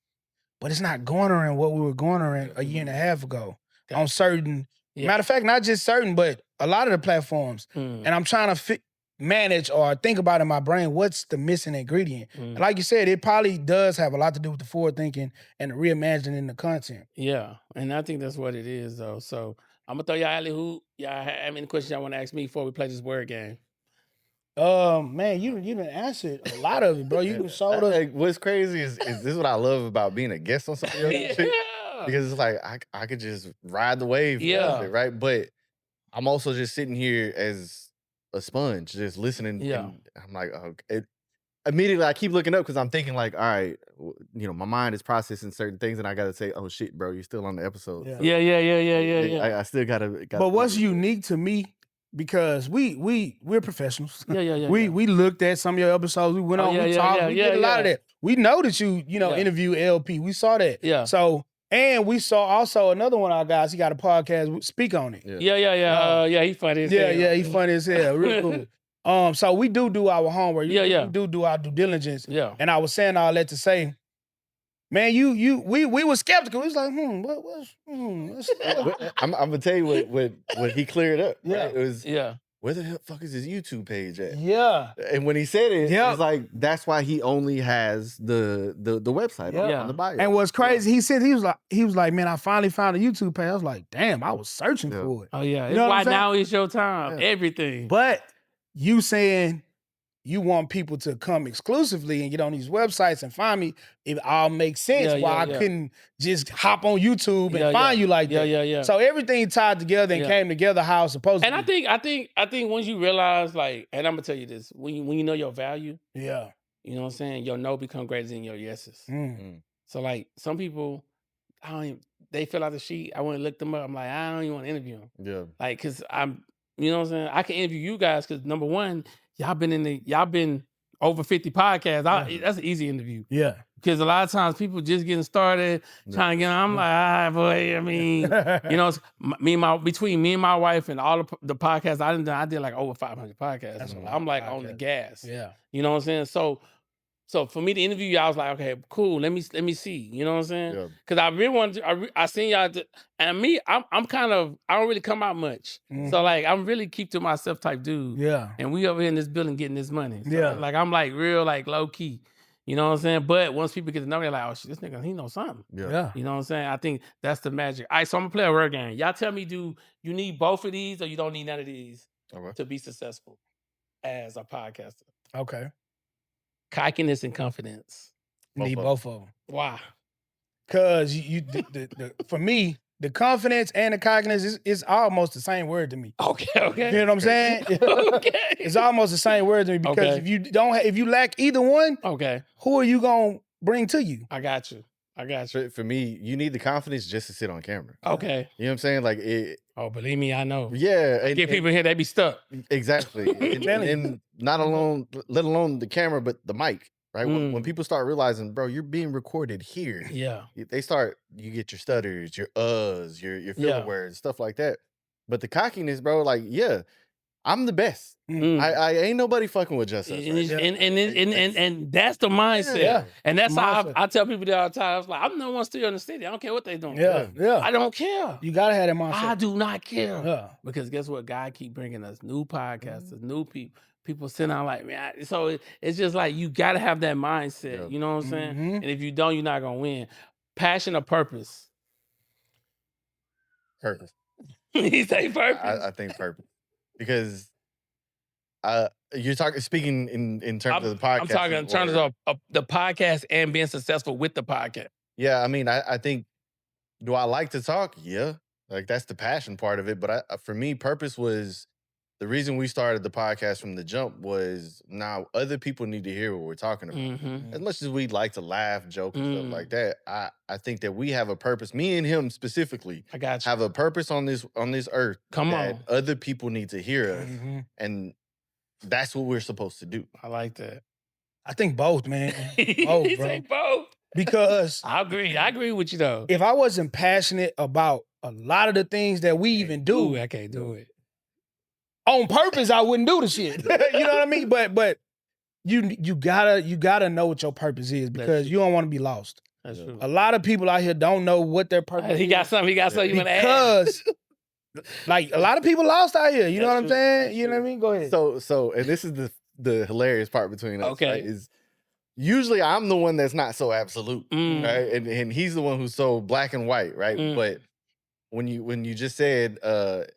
but it's not garnering what we were garnering a year and a half ago on certain, matter of fact, not just certain, but a lot of the platforms. And I'm trying to manage or think about in my brain, what's the missing ingredient? And like you said, it probably does have a lot to do with the forward thinking and the reimagining the content. Yeah, and I think that's what it is though. So I'm gonna throw y'all alley hoop. Y'all have any questions y'all want to ask me before we play this word game? Man, you done answered a lot of it, bro. You showed us. What's crazy is this is what I love about being a guest on something else. Because it's like I could just ride the wave, right? But I'm also just sitting here as a sponge, just listening. And I'm like, immediately I keep looking up because I'm thinking like, all right, my mind is processing certain things, and I gotta say, oh shit, bro, you're still on the episode. Yeah. I still gotta. But what's unique to me, because we're professionals. We looked at some of your episodes. We went on. We talked. We did a lot of that. We know that you interview LP. We saw that. Yeah. So. And we saw also another one of our guys. He got a podcast. Speak on it. Yeah. He funny as hell. Yeah, he funny as hell. Real cool. So we do our homework. We do our due diligence. Yeah. And I was saying all that to say, man, we were skeptical. We was like, I'm gonna tell you what he cleared up. Right? Yeah. It was where the fuck is his YouTube page at? Yeah. And when he said it, it's like that's why he only has the website on the bio. And what's crazy, he said he was like, man, I finally found a YouTube page. I was like, damn, I was searching for it. Oh yeah. You know why now is your time. Everything. But you saying you want people to come exclusively and get on these websites and find me, it all makes sense why I couldn't just hop on YouTube and find you like that. Yeah. So everything tied together and came together how it's supposed to be. And I think once you realize, like, and I'm gonna tell you this, when you know your value, you know what I'm saying, your no become greater than your yeses. So like some people, they fill out the sheet, I want to look them up. I'm like, I don't even want to interview them. Yeah. Like, cause I'm, you know what I'm saying? I can interview you guys because number one, y'all been over 50 podcasts. That's an easy interview. Yeah. Because a lot of times people just getting started, trying to get on. I'm like, boy, I mean, between me and my wife and all the podcasts I did like over 500 podcasts. I'm like on the gas. Yeah. You know what I'm saying? So for me to interview you, I was like, okay, cool. Let me see. You know what I'm saying? Because I really wanted to, I seen y'all, and me, I'm kind of, I don't really come out much. So like, I'm really keep to myself type dude. Yeah. And we over here in this building getting this money. So like, I'm like real, like low key. You know what I'm saying? But once people get to know, they're like, oh, shit, this nigga, he knows something. Yeah. You know what I'm saying? I think that's the magic. All right, so I'm gonna play a word game. Y'all tell me, do you need both of these or you don't need none of these to be successful as a podcaster? Okay. Cockiness and confidence. Need both of them. Why? Because for me, the confidence and the cockiness is almost the same word to me. Okay. You know what I'm saying? Okay. It's almost the same word to me because if you lack either one, who are you gonna bring to you? I got you. For me, you need the confidence just to sit on camera. Okay. You know what I'm saying? Like it. Oh, believe me, I know. Yeah. Get people here, they be stuck. Exactly. and not alone, let alone the camera, but the mic. Right. When people start realizing, bro, you're being recorded here. Yeah. You get your stutters, your your filler words, stuff like that. But the cockiness, bro, like, yeah, I'm the best. I ain't nobody fucking with just us. And that's the mindset. Yeah. And that's how I tell people that all the time. I was like, I'm the one still in the city. I don't care what they doing. Yeah. I don't care. You gotta have that mindset. I do not care. Yeah. Because guess what? God keep bringing us new podcasters, new people. People sitting out like, man. So it's just like you gotta have that mindset. You know what I'm saying? And if you don't, you're not gonna win. Passion or purpose? Purpose. He say purpose. I think purpose. Because you're speaking in terms of the podcast. I'm talking in terms of the podcast and being successful with the podcast. Yeah, I mean, I think, do I like to talk? Yeah. Like that's the passion part of it. But for me, purpose was the reason we started the podcast from the jump was now other people need to hear what we're talking about. As much as we'd like to laugh, joke, and stuff like that, I think that we have a purpose. Me and him specifically have a purpose on this earth. Other people need to hear us. And that's what we're supposed to do. I like that. I think both, man. Both, he bro. say both. Because I agree with you though. If I wasn't passionate about a lot of the things that we even do, I can't do it. On purpose, I wouldn't do the shit. You know what I mean? But you gotta know what your purpose is because you don't want to be lost. That's true. A lot of people out here don't know what their purpose is. He got something you want to add. Because like a lot of people lost out here. You know what I'm saying? You know what I mean? Go ahead. So and this is the hilarious part between us. Okay. Right, is usually I'm the one that's not so absolute, right? And he's the one who's so black and white, right? But when you just said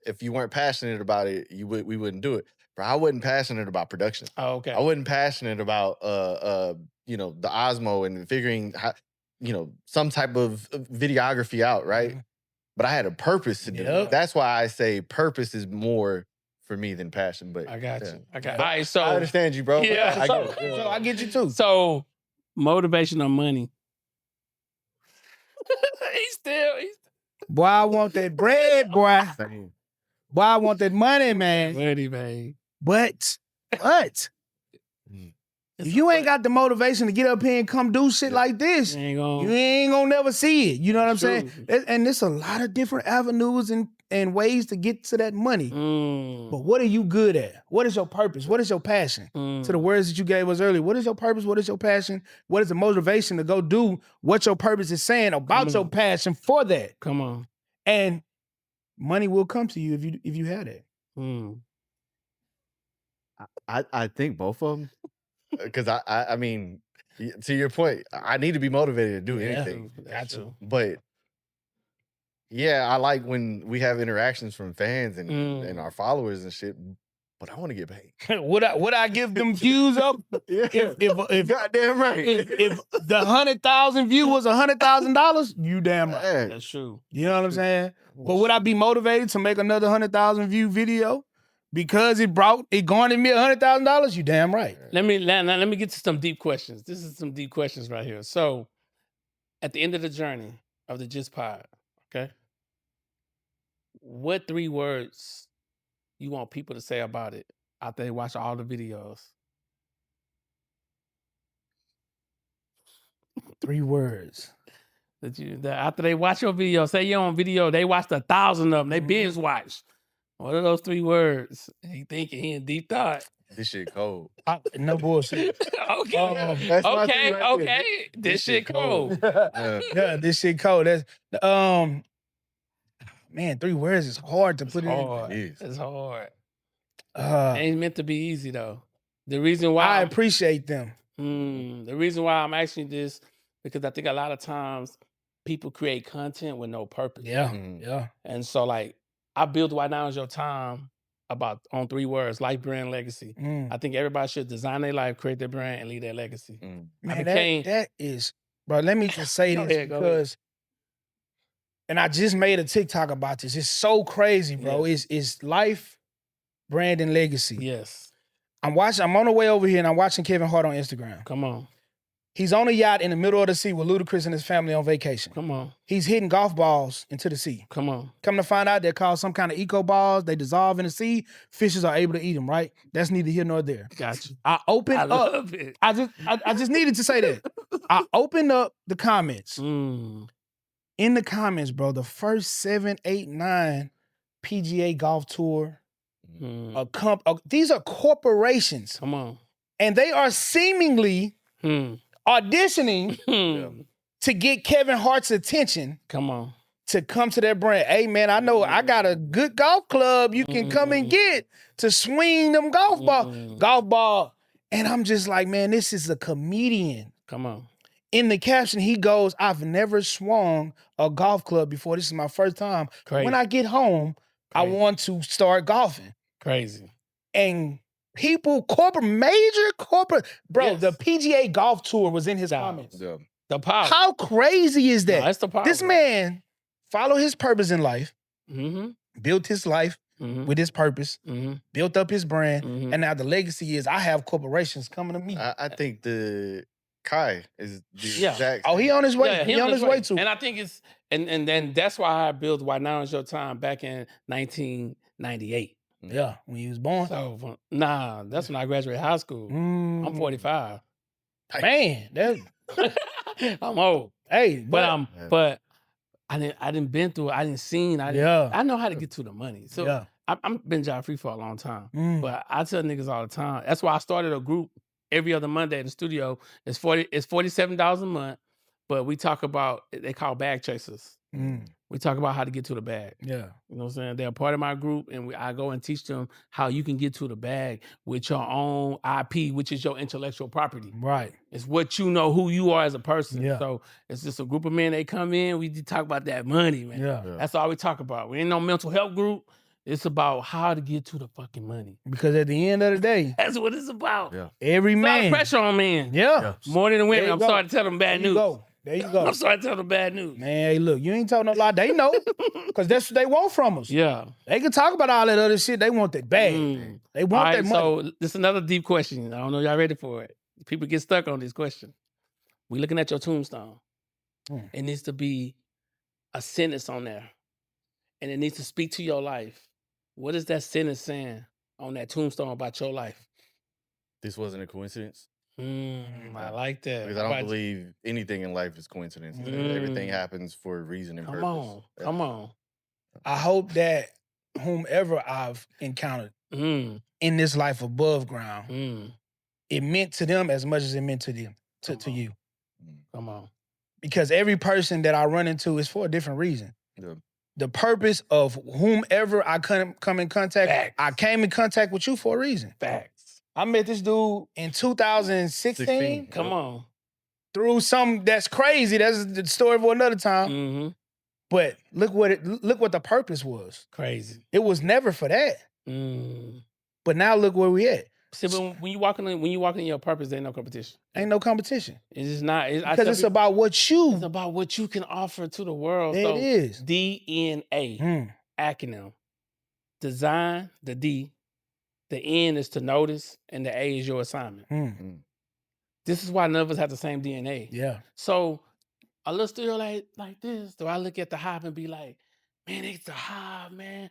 if you weren't passionate about it, we wouldn't do it. Bro, I wasn't passionate about production. Oh, okay. I wasn't passionate about the Osmo and figuring how, some type of videography out, right? But I had a purpose to do it. That's why I say purpose is more for me than passion. But I got you. All right, so I understand you, bro. Yeah. So I get you too. So motivation or money? he's Boy, I want that bread, boy. Same. Boy, I want that money, man. Money, man. But if you ain't got the motivation to get up here and come do shit like this, you ain't gonna never see it. You know what I'm saying? And there's a lot of different avenues and ways to get to that money. But what are you good at? What is your purpose? What is your passion? To the words that you gave us earlier, what is your purpose? What is your passion? What is the motivation to go do what your purpose is saying about your passion for that? Come on. And money will come to you if you have that. I think both of them. Because I mean, to your point, I need to be motivated to do anything. Got to. But yeah, I like when we have interactions from fans and our followers and shit. But I want to get paid. Would I give them views up? If goddamn right. If the 100,000 view was $100,000, you damn right. That's true. You know what I'm saying? But would I be motivated to make another 100,000 view video because it garnered me $100,000? You damn right. Let me get to some deep questions. This is some deep questions right here. So, at the end of the journey of the JusUsPod, okay, what 3 words you want people to say about it after they watch all the videos? 3 words. After they watch your video, say you're on video, they watched 1,000 of them, they binge watch. What are those 3 words? He thinking, he in deep thought. This shit cold. No bullshit. Okay. This shit cold. Yeah, this shit cold. That's man, 3 words is hard to put in. It's hard. Ain't meant to be easy though. The reason why I appreciate them. The reason why I'm asking this, because I think a lot of times people create content with no purpose. Yeah, Mhm. yeah. And so, like, I built Why Now Is Your Time on 3 words: life, brand, legacy. I think everybody should design their life, create their brand, and leave their legacy. Mm. Man, became- that is, bro. Let me just say Go this ahead, go because, and I just made a TikTok about this. It's so crazy, bro. Yes. It's life, brand, and legacy. Yes. I'm on the way over here and I'm watching Kevin Hart on Instagram. Come on. He's on a yacht in the middle of the sea with Ludacris and his family on vacation. Come on. He's hitting golf balls into the sea. Come on. Come to find out, they're called some kind of eco balls. They dissolve in the sea. Fishes are able to eat them, right? That's neither here nor there. Got you. I opened I up. love it. I just needed to say that. I opened up the comments. Mm. In the comments, bro, the first 7, 8, 9 PGA golf tour, Mm. these are corporations. Come on. And they are seemingly auditioning to get Kevin Hart's attention Come on. to come to their brand. Hey, man, I know I got a good golf club you can come and get to swing them golf ball. And I'm just like, man, this is a comedian. Come on. In the caption, he goes, I've never swung a golf club before. This is my first time. Crazy. When I get home, I want to start golfing. Crazy. And major corporate, bro, Yes. the PGA golf tour was in his comments. Yeah. The power. How crazy is that? No, that's the power. This man followed his purpose in life, Mm-hmm. built his life Mm-hmm. with his purpose, Mm-hmm. built up his brand, Mm-hmm. and now the legacy is I have corporations coming to me. I think the Kai is the Yeah. exact. Oh, he on his way. Yeah, he on his way too. And I think it's and then that's why I built Why Now Is Your Time back in 1998. Yeah, when he was born. So that's when I graduated high school. Mm. I'm 45. Man, that, I'm old. hey, But I didn't been through it. I didn't seen. I know how to get to the money. So yeah. I'm been job free for a long time. Mm. But I tell niggas all the time. That's why I started a group every other Monday in the studio. It's $47 a month. But we talk about, they call bag chasers. Mm. We talk about how to get to the bag. Yeah. You know what I'm saying? They're a part of my group, and I go and teach them how you can get to the bag with your own IP, which is your intellectual property. Right. It's what you know, who you are as a person. Yeah. So it's just a group of men, they come in, we just talk about that money, man. Yeah. That's all we talk about. We ain't no mental health group. It's about how to get to the fucking money. Because at the end of the day, That's what it's about. Yeah. every A lot of man. pressure on men. Yeah. More than the women. There you I'm go. sorry to tell them bad There you news. go. There you go. I'm sorry to tell them bad news. Man, hey, look, you ain't told no lie. They know. Because that's what they want from us. Yeah. They can talk about all that other shit. They want that bag. Mm. They want All that right, money. so this is another deep question. I don't know if y'all ready for it. People get stuck on this question. We looking at your tombstone. Mm. It needs to be a sentence on there. And it needs to speak to your life. What is that sentence saying on that tombstone about your life? This wasn't a coincidence. I like that. Because I don't believe anything in life is coincidence. Everything happens for a reason and purpose. Come on. I hope that whomever I've encountered in this life above ground, it meant to them as much as it meant to them, to you. Come on. Because every person that I run into is for a different reason. Yeah. The purpose of whomever I come in contact, Facts. I came in contact with you for a reason. Facts. I met this dude in 2016 16. Come on. through something that's crazy. That's the story for another time. Mm-hmm. But look what the purpose was. Crazy. It was never for that. But now look where we at. See, but when you walking in your purpose, there ain't no competition. Ain't no competition. It's just not. Because it's about what It's you. about what you can offer to the world. There So it is. DNA acronym. Design, the D. The N is to notice, and the A is your assignment. This is why none of us have the same DNA. Yeah. So a little studio like this, do I look at the Hive and be like, man, it's the Hive, man.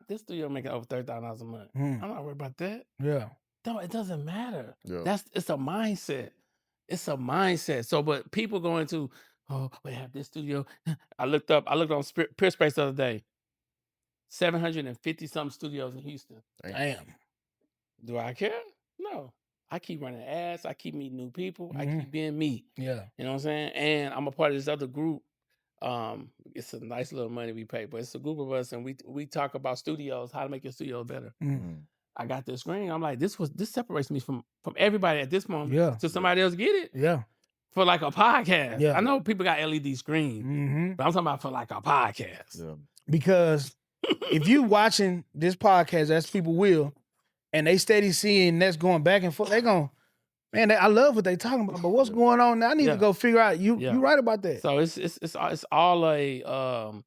This studio making over $30,000 a month. I'm not worried about that. Yeah. No, it doesn't matter. Yeah. It's a mindset. It's a mindset. So, but people going to, we have this studio. I looked on Peerspace the other day. 750 some studios in Houston. Damn. Do I care? No. I keep running ads. I keep meeting new people. I keep being me. Yeah. You know what I'm saying? And I'm a part of this other group. It's a nice little money we pay, but it's a group of us, and we talk about studios, how to make your studio better. I got this screen. I'm like, this separates me from everybody at this moment. Yeah. Till somebody else get it. Yeah. For like a podcast. Yeah. I know people got LED screens, Mm-hmm. but I'm talking about for like a podcast. Yeah. Because if you watching this podcast, as people will, and they steady seeing that's going back and forth, they going, man, I love what they talking about, but what's going on now? I need to go figure out. You right about that. So it's all a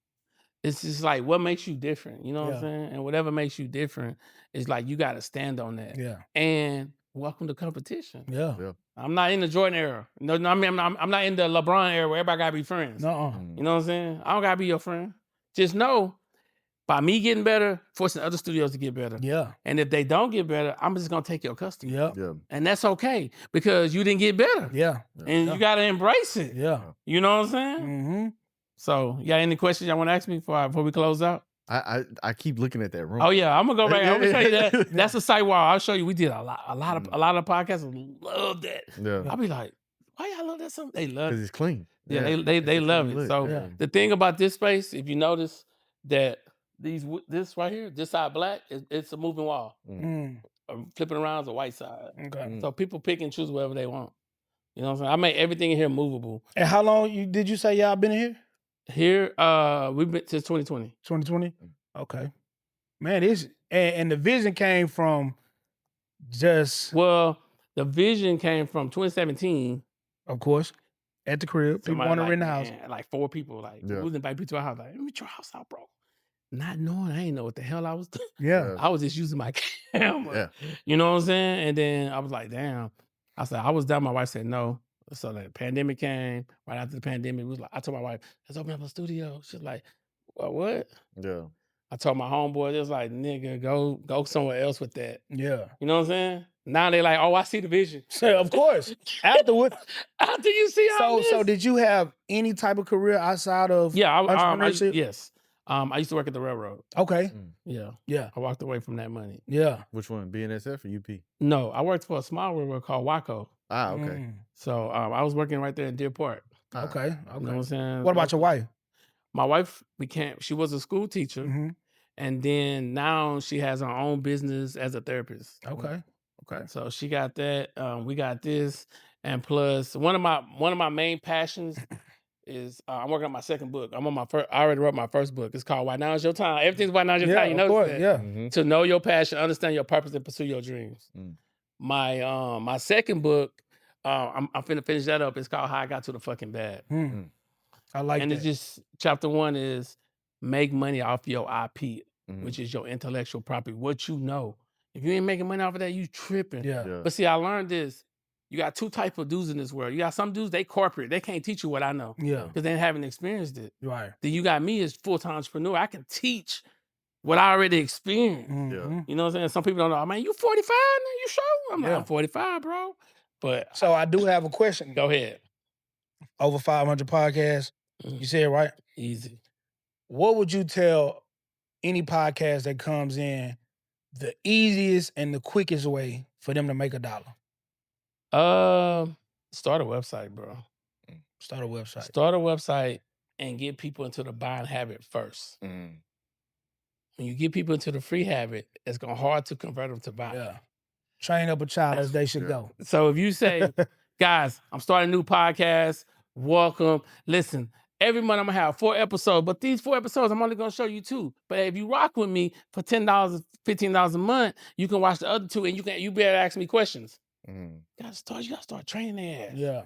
it's just like what makes you different, you know what I'm saying? And whatever makes you different is like you got to stand on that. Yeah. And welcome to competition. Yeah. I'm not in the Jordan era. No, I mean I'm not in the LeBron era where everybody gotta be friends. No. You know what I'm saying? I don't gotta be your friend. Just know by me getting better, forcing other studios to get better. Yeah. And if they don't get better, I'm just gonna take your customer. Yeah. And that's okay because you didn't get better. Yeah. And you gotta embrace it. Yeah. You know what I'm saying? Mm-hmm. So, you got any questions y'all want to ask me before we close out? I keep looking at that room. Oh yeah, I'm gonna go back. I'm gonna show you that. That's a site wall. I'll show you. We did a lot of podcasts love that. Yeah. I'll be like, why y'all love that so much? They love it. Because it's clean. Yeah, they love it. Look. So the thing about this space, if you notice that this right here, this side black, it's a moving wall. Flipping around is a white side. Okay. So people pick and choose whatever they want. You know what I'm saying? I make everything in here movable. And how long did you say y'all been in here? Here, we've been since 2020. 2020? Okay. Man, and the vision came from just... Well, the vision came from 2017. Of course. At the crib. People want to rent the house. Man, like 4 people. Like, we was inviting people to our house. Like, let me try your house out, bro. Not knowing, I didn't know what the hell I was doing. Yeah. I was just using my camera. You know what I'm saying? And then I was like, damn. I said, I was down. My wife said no. So the pandemic came. Right after the pandemic, I told my wife, let's open up a studio. She's like, well, what? Yeah. I told my homeboy, they was like, nigga, go somewhere else with that. Yeah. You know what I'm saying? Now they like, oh, I see the vision. So, of course. Afterwards. After you see how So did you have any type of career outside of entrepreneurship? Yes. I used to work at the railroad. Okay. Yeah. Yeah. I walked away from that money. Yeah. Which one? BNSF or UP? No, I worked for a small railroad called Waco. Ah, okay. So I was working right there in Deer Park. Okay. You know what I'm saying? What about your wife? My wife she was a school teacher. And then now she has her own business as a therapist. Okay. So she got that. We got this. And plus one of my main passions is I'm working on my second book. I already wrote my first book. It's called Why Now Is Your Time. Everything's Why Now Is Your Time. You know that? Yeah. To know your passion, understand your purpose, and pursue your dreams. My second book, I'm finna finish that up. It's called How I Got to the Fucking Bag. I like and that. it's just chapter 1 is make money off your IP, which is your intellectual property, what you know. If you ain't making money off of that, you tripping. Yeah. But see, I learned this. You got 2 types of dudes in this world. You got some dudes, they corporate. They can't teach you what I know. Yeah. Because they haven't experienced it. Right. Then you got me as full-time entrepreneur. I can teach what I already experienced. You know what I'm saying? Some people don't know. I mean, you 45 now? You sure? I'm like, I'm 45, bro. But so I do have a question. Go ahead. Over 500 podcasts. You said it right? Easy. What would you tell any podcast that comes in the easiest and the quickest way for them to make $1? Start a website, bro. Start a website. Start a website and get people into the buying habit first. When you get people into the free habit, it's gonna hard to convert them to buy. Yeah. Train up a child as they should go. So if you say, guys, I'm starting a new podcast, welcome. Listen, every month I'm gonna have 4 episodes, but these 4 episodes, I'm only gonna show you 2. But if you rock with me for $10, $15 a month, you can watch the other 2 and you be able to ask me questions. You gotta start training their ass. Yeah.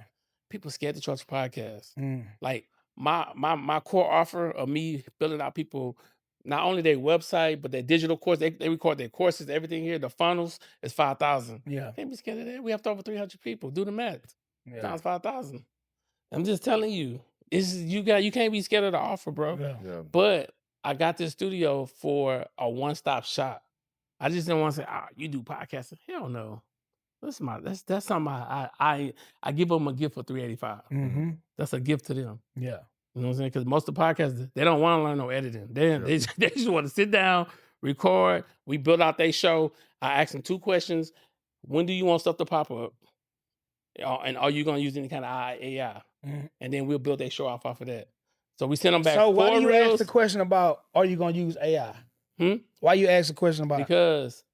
People scared to trust podcasts. Like my core offer of me building out people, not only their website, but their digital course. They record their courses, everything here. The funnels is 5,000. Yeah. Can't be scared of that. We have over 300 people. Do the math. Yeah. Times 5,000. I'm just telling you, you can't be scared of the offer, bro. Yeah. But I got this studio for a one-stop shop. I just didn't want to say, you do podcasting. Hell no. That's something I give them a gift for $385. That's a gift to them. Yeah. You know what I'm saying? Because most of the podcasts, they don't want to learn no editing. They just want to sit down, record. We build out their show. I ask them 2 questions. When do you want stuff to pop up? And are you going to use any kind of AI? And then we'll build their show off of that. So we send them back. So why do you reels. ask the question about, are you going to use AI? Why you ask the question about Because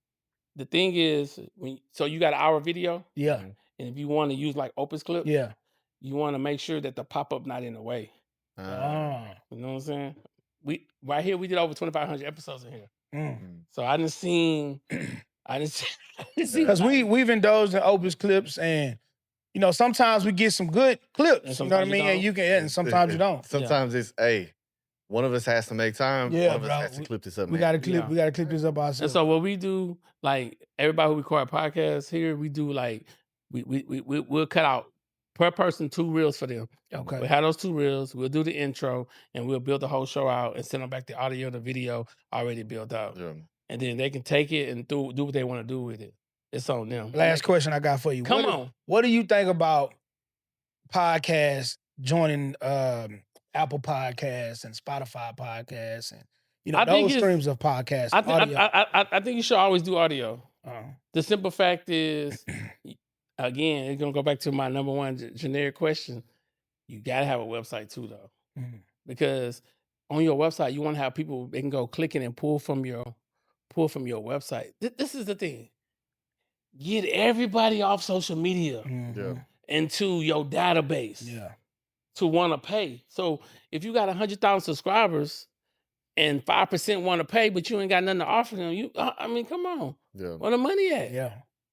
the thing is, so you got an hour video, Yeah. and if you want to use like Opus clips, Yeah. you want to make sure that the pop-up not in the way. You know what I'm saying? We right here, we did over 2,500 episodes in here. So I didn't see. Because we've indulged in Opus clips, and you know, sometimes we get some good clips. You know what I sometimes you mean? And don't. you can, and sometimes you don't. Sometimes it's one of us has to make time. Yeah, one of us bro. has to clip this up. We man. gotta clip. Yeah. We gotta clip this up And ourselves. so what we do, like everybody who record podcasts here, we do like we'll cut out per person 2 reels for them. Okay. We'll have those 2 reels. We'll do the intro, and we'll build the whole show out and send them back the audio, the video already built out, Yeah. and then they can take it and do what they want to do with it. It's on them. Last question I got for you. Come on. What do you think about podcasts joining Apple Podcasts and Spotify Podcasts and I think those streams of podcasts? I think you should always do audio. Uh-huh. The simple fact is, again, it's gonna go back to my number one generic question. You gotta have a website too, though, because on your website you want to have people they can go clicking and pull from your website. This is the thing. Get everybody off social media into your database to want to pay. So if you got 100,000 subscribers and 5% want to pay, but you ain't got nothing to offer them, I mean, come on. Yeah. Where the money at? Yeah.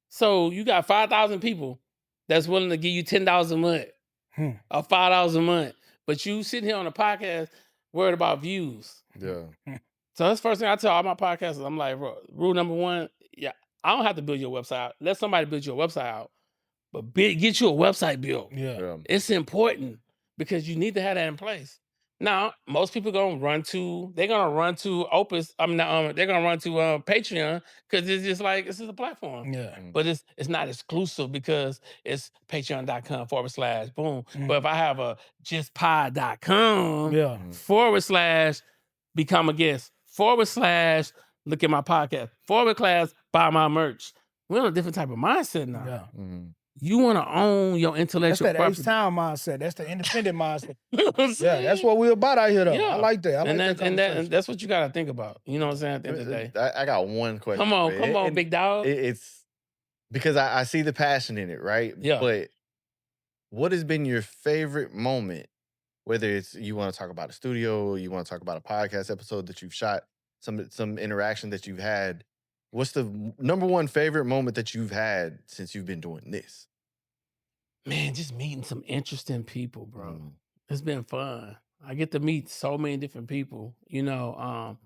So you got 5,000 people that's willing to give you $10 a month or $5 a month, but you sitting here on a podcast worried about views. Yeah. So that's the first thing I tell all my podcasters. I'm like, bro, rule number 1, I don't have to build your website out. Let somebody build your website out, but get you a website built. Yeah. It's important because you need to have that in place. Now, most people they're gonna run to Opus. They're gonna run to Patreon because it's just like this is a platform. Yeah. But it's not exclusive because it's patreon.com/boom. But if I have a JusPod.com / become a guest / look at my podcast / buy my merch. We're on a different type of mindset now. Yeah. You want to own your intellectual That's that property. H-Town mindset. That's the independent mindset. Yeah, that's what we're about out here, though. I like that. And that's what you got to think about. You know what I'm saying? At the end of the day. I got one question. Come on, big dog. It's because I see the passion in it, right? Yeah. But what has been your favorite moment? Whether it's you want to talk about a studio, you want to talk about a podcast episode that you've shot, some interaction that you've had. What's the number one favorite moment that you've had since you've been doing this? Man, just meeting some interesting people, bro. It's been fun. I get to meet so many different people. For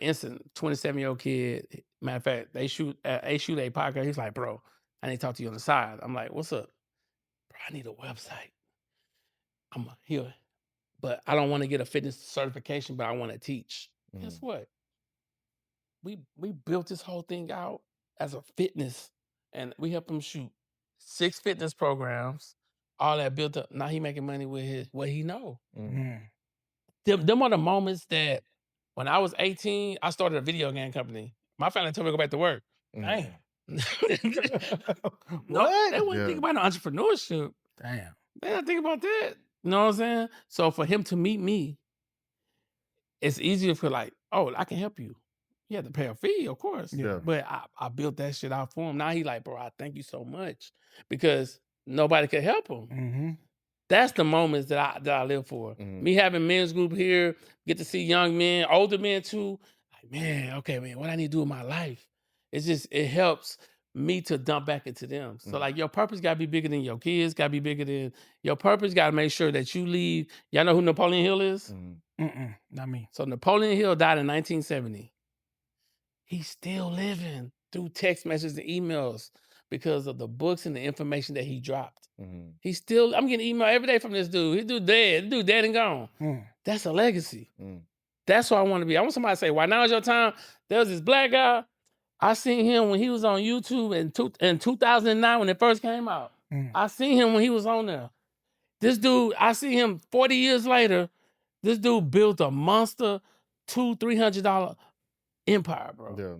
instance, 27-year-old kid. Matter of fact, they shoot a podcast. He's like, bro, I need to talk to you on the side. I'm like, what's up? Bro, I need a website. I'm here, but I don't want to get a fitness certification, but I want to teach. Guess what? We built this whole thing out as a fitness, and we helped him shoot 6 fitness programs, all that built up. Now he making money with what he know. Them are the moments that when I was 18, I started a video game company. My family told me to go back to work. Damn. No, they wouldn't think about no entrepreneurship. Damn. They don't think about that. You know what I'm saying? So for him to meet me, it's easier for like, oh, I can help you. You have to pay a fee, of course. Yeah. But I built that shit out for him. Now he like, bro, I thank you so much because nobody could help him. That's the moments that I live for. Me having men's group here, get to see young men, older men too. Like, man, okay, man, what I need to do in my life? It helps me to dump back into them. So like your purpose got to be bigger than your kids, got to be bigger than your purpose. Got to make sure that you leave. Y'all know who Napoleon Hill is? Not me. So Napoleon Hill died in 1970. He's still living through text messages and emails because of the books and the information that he dropped. He's still, I'm getting email every day from this dude. This dude dead and gone. That's a legacy. That's what I want to be. I want somebody to say, why now is your time? There was this black guy. I seen him when he was on YouTube in 2009 when it first came out. I seen him when he was on there. This dude, I see him 40 years later. This dude built a monster $200-$300 empire, bro. Yeah.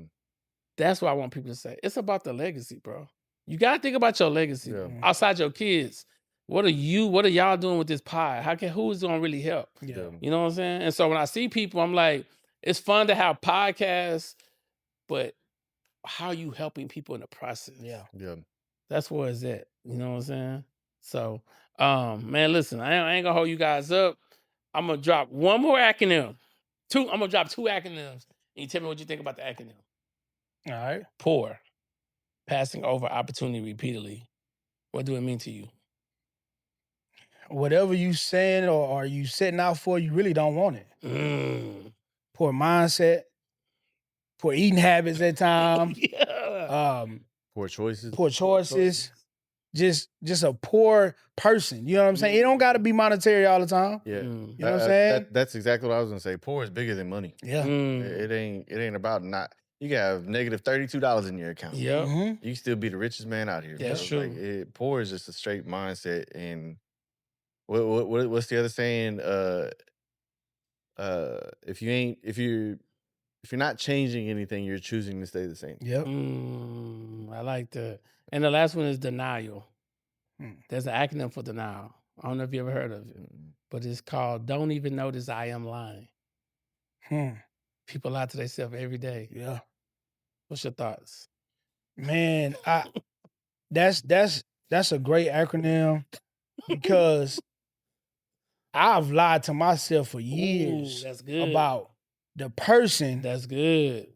That's what I want people to say. It's about the legacy, bro. You gotta think about your legacy outside your kids. What are y'all doing with this pie? Who's gonna really help? Yeah. You know what I'm saying? And so when I see people, I'm like, it's fun to have podcasts, but how you helping people in the process. Yeah. Yeah. That's where it's at. You know what I'm saying? So, man, listen, I ain't gonna hold you guys up. I'm gonna drop one more acronym. I'm gonna drop 2 acronyms. And you tell me what you think about the acronym. All right. Poor, passing over opportunity repeatedly. What do it mean to you? Whatever you saying or you setting out for, you really don't want it. Mm. Poor mindset, poor eating habits at times, Yeah. Poor choices. poor choices, just a poor person. You know what I'm saying? It don't got to be monetary all the time. Yeah. Mm. You know what I'm saying? That's exactly what I was gonna say. Poor is bigger than money. Yeah. Mm. It ain't about not. You can have negative $32 in your account. Yep. Mhm. You can still be the richest man out here. That's bro. true. Like, poor is just a straight mindset. And what's the other saying? If you're not changing anything, you're choosing to stay the same. Yep. I like that. And the last one is denial. Mm. There's an acronym for denial. I don't know if you ever heard of it, but it's called "Don't even notice I am lying." Hmm. People lie to themselves every day. Yeah. What's your thoughts? Man, that's a great acronym because I've lied to myself for years Ooh, that's good. about the person That's good.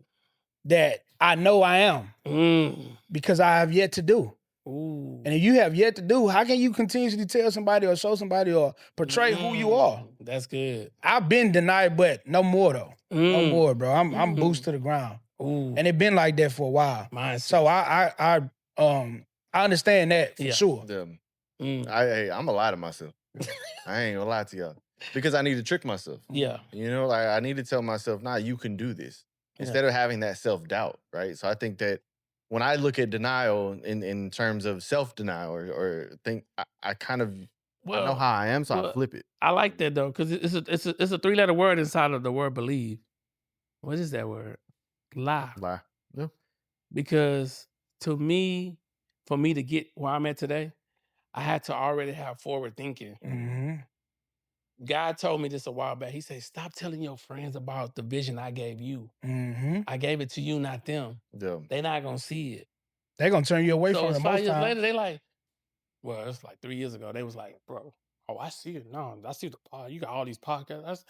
that I know I am Mm. because I have yet to do. Ooh. And if you have yet to do, how can you continuously tell somebody or show somebody or portray who you are? That's good. I've been denied, but no more though. No more, bro. I'm boost to the ground. Ooh. And it been like that for a while. Mindset. So I understand that for Yeah. sure. I'm a lie to myself. I ain't gonna lie to y'all because I need to trick myself. Yeah. You know, like I need to tell myself, nah, you can do this instead of having that self-doubt, right? So I think that when I look at denial in terms of self-denial or think I kind of I know how I am, so I flip it. I like that though, because it's a 3-letter word inside of the word believe. What is that word? Lie. Lie. Yeah. Because for me to get where I'm at today, I had to already have forward thinking. Mm-hmm. God told me this a while back. He said, stop telling your friends about the vision I gave you. Mm-hmm. I gave it to you, not them. Yeah. They're not going to see it. They're going to turn you away So from it's it 5 most years times. later, they like, well, it's like 3 years ago. They was like, bro, oh, I see it now. I see the pod. You got all these podcasts.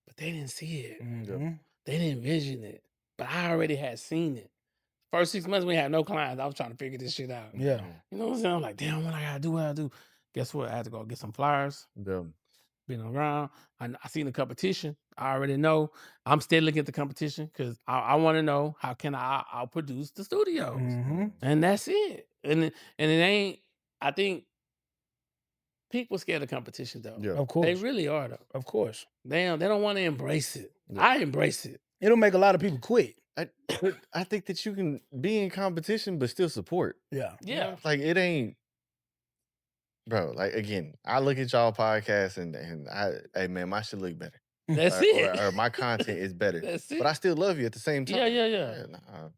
But they didn't see it. Mm-hmm. They didn't envision it. But I already had seen it. First 6 months, we had no clients. I was trying to figure this shit out. Yeah. You know what I'm saying? I'm like, damn, what I gotta do, what I do. Guess what? I had to go get some flyers. Yeah. Been around. I seen the competition. I already know. I'm still looking at the competition because I want to know how can I'll produce the studios. Mm-hmm. And that's it. And it ain't, I think people scared of competition though. Yeah. Of course. They really are though. Of course. They don't want to embrace it. Yeah. I embrace it. It'll make a lot of people quit. I think that you can be in competition but still support. Yeah. Yeah. Like it ain't, bro. Like again, I look at y'all podcasts and hey man, my shit look better. That's it. Or my content is better. That's it. But I still love you at the same time. Yeah. Nah.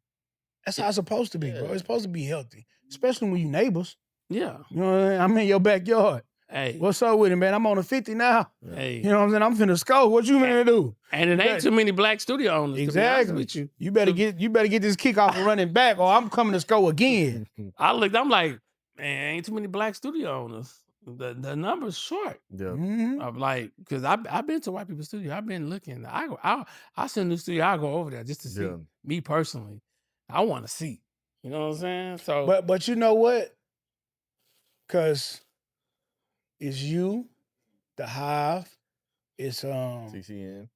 That's how it's supposed to be, bro. Yeah. It's supposed to be healthy, especially when you neighbors. Yeah. You know what I mean? I'm in your backyard. Hey. What's up with it, man? I'm on a 50 now. Hey. You know what I'm saying? I'm finna score. What you finna do? And it ain't too many black studio owners. Exactly. To be honest with you. You better get this kickoff and running back, or I'm coming to score again. I'm like, man, ain't too many black studio owners. The number's short. Yeah. Mm-hmm. Of like, because I've been to white people's studio. I've been looking. I send a new studio. I go over there just to see. Yeah. Me personally, I want to see. You know what I'm saying? So, But you know what? Because it's you, the Hive, it's CCN,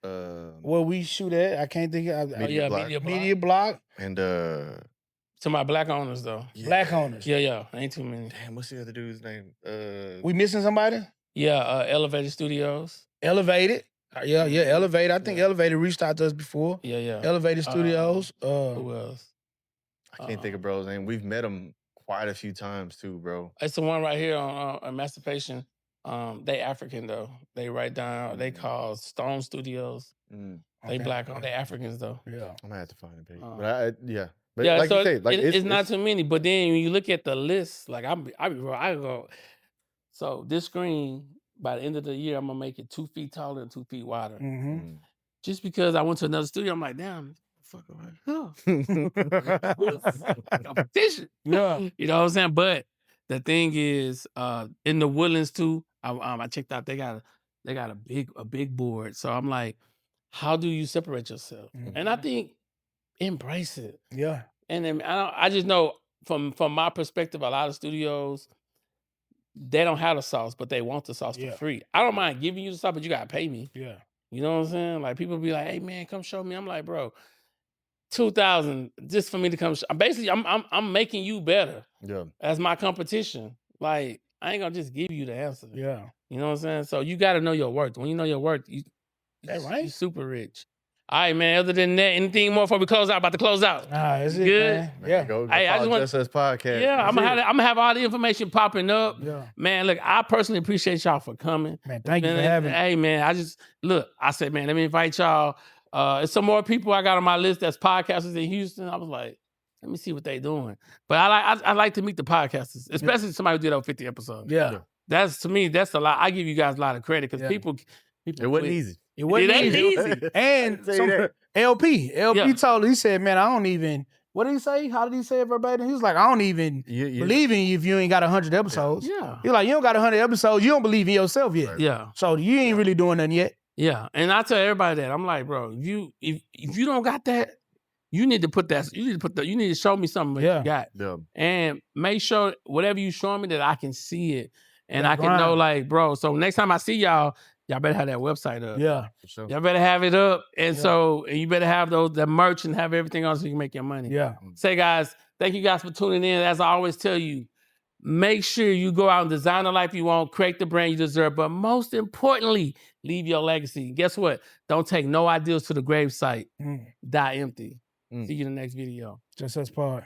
where we shoot at. I can't think of Media Block. Media Block. And to my black owners though. yeah. Black owners. Yeah, ain't too many. Damn, what's the other dude's name? We missing somebody? Yeah, Elevated Studios. Elevated. Yeah, Elevated. I think Elevated reached out to us before. Yeah. Elevated Studios. Who else? I can't think of bro's name. We've met him quite a few times too, bro. It's the one right here on Emancipation. They African though. They write down. They call Stone Studios. They black on. They Africans though. Yeah. I'm gonna have to find it. But But yeah, like so you say, like it's not too many. But then when you look at the list, like I go. So this screen by the end of the year, I'm gonna make it 2 feet taller and 2 feet wider. Mm-hmm. Just because I went to another studio, I'm like, damn, motherfucker right here. Competition. Yeah. You know what I'm saying? But the thing is, in the Woodlands too, I checked out, they got a big board. So I'm like, how do you separate yourself? And I think embrace it. Yeah. And then I just know from my perspective, a lot of studios, they don't have the sauce, but they want the sauce for free. I don't mind giving you the sauce, but you gotta pay me. Yeah. You know what I'm saying? Like people be like, "Hey man, come show me." I'm like, "Bro, 2,000 just for me to come." Basically, I'm making you better as my competition. Like I ain't gonna just give you the answer. Yeah. You know what I'm saying? So you got to know your worth. When you know your worth, you right? You super rich. All right, man. Other than that, anything more before we close out? About to close out. Nah, that's it, Good? man. Yeah. Go Hey, I follow just want- Just Us Podcast. Yeah, I'm gonna have all the information popping up. Yeah. Man, look, I personally appreciate y'all for coming. Man, thank you for having me. Hey, man, I said, man, let me invite y'all. It's some more people I got on my list that's podcasters in Houston. I was like, let me see what they doing. But I like to meet the podcasters, especially somebody who did over 50 episodes. Yeah. That's, to me, that's a lot. I give you guys a lot of credit because people It wasn't easy. It wasn't ain't easy. And tell you that. LP told, he said, man, I don't even, what did he say? How did he say it verbatim? He was like, I don't even believe in you if you ain't got 100 episodes. Yeah. He's like, you don't got 100 episodes. You don't believe in yourself yet. Yeah. So you ain't really doing nothing yet. Yeah. And I tell everybody that. I'm like, bro, if you don't got that, you need to put that, you need to show me something that you got. Yeah. And make sure whatever you show me that I can see it. And Yeah, I can grind. know, like, bro, so next time I see y'all better have that website up. Yeah. For sure. Y'all better have it up. And and you better have the merch and have everything else so you can make your money. Yeah. Say, guys, thank you guys for tuning in. As I always tell you, make sure you go out and design the life you want, create the brand you deserve, but most importantly, leave your legacy. Guess what? Don't take no ideals to the gravesite. Die empty. See you in the next video. JusUsPOD.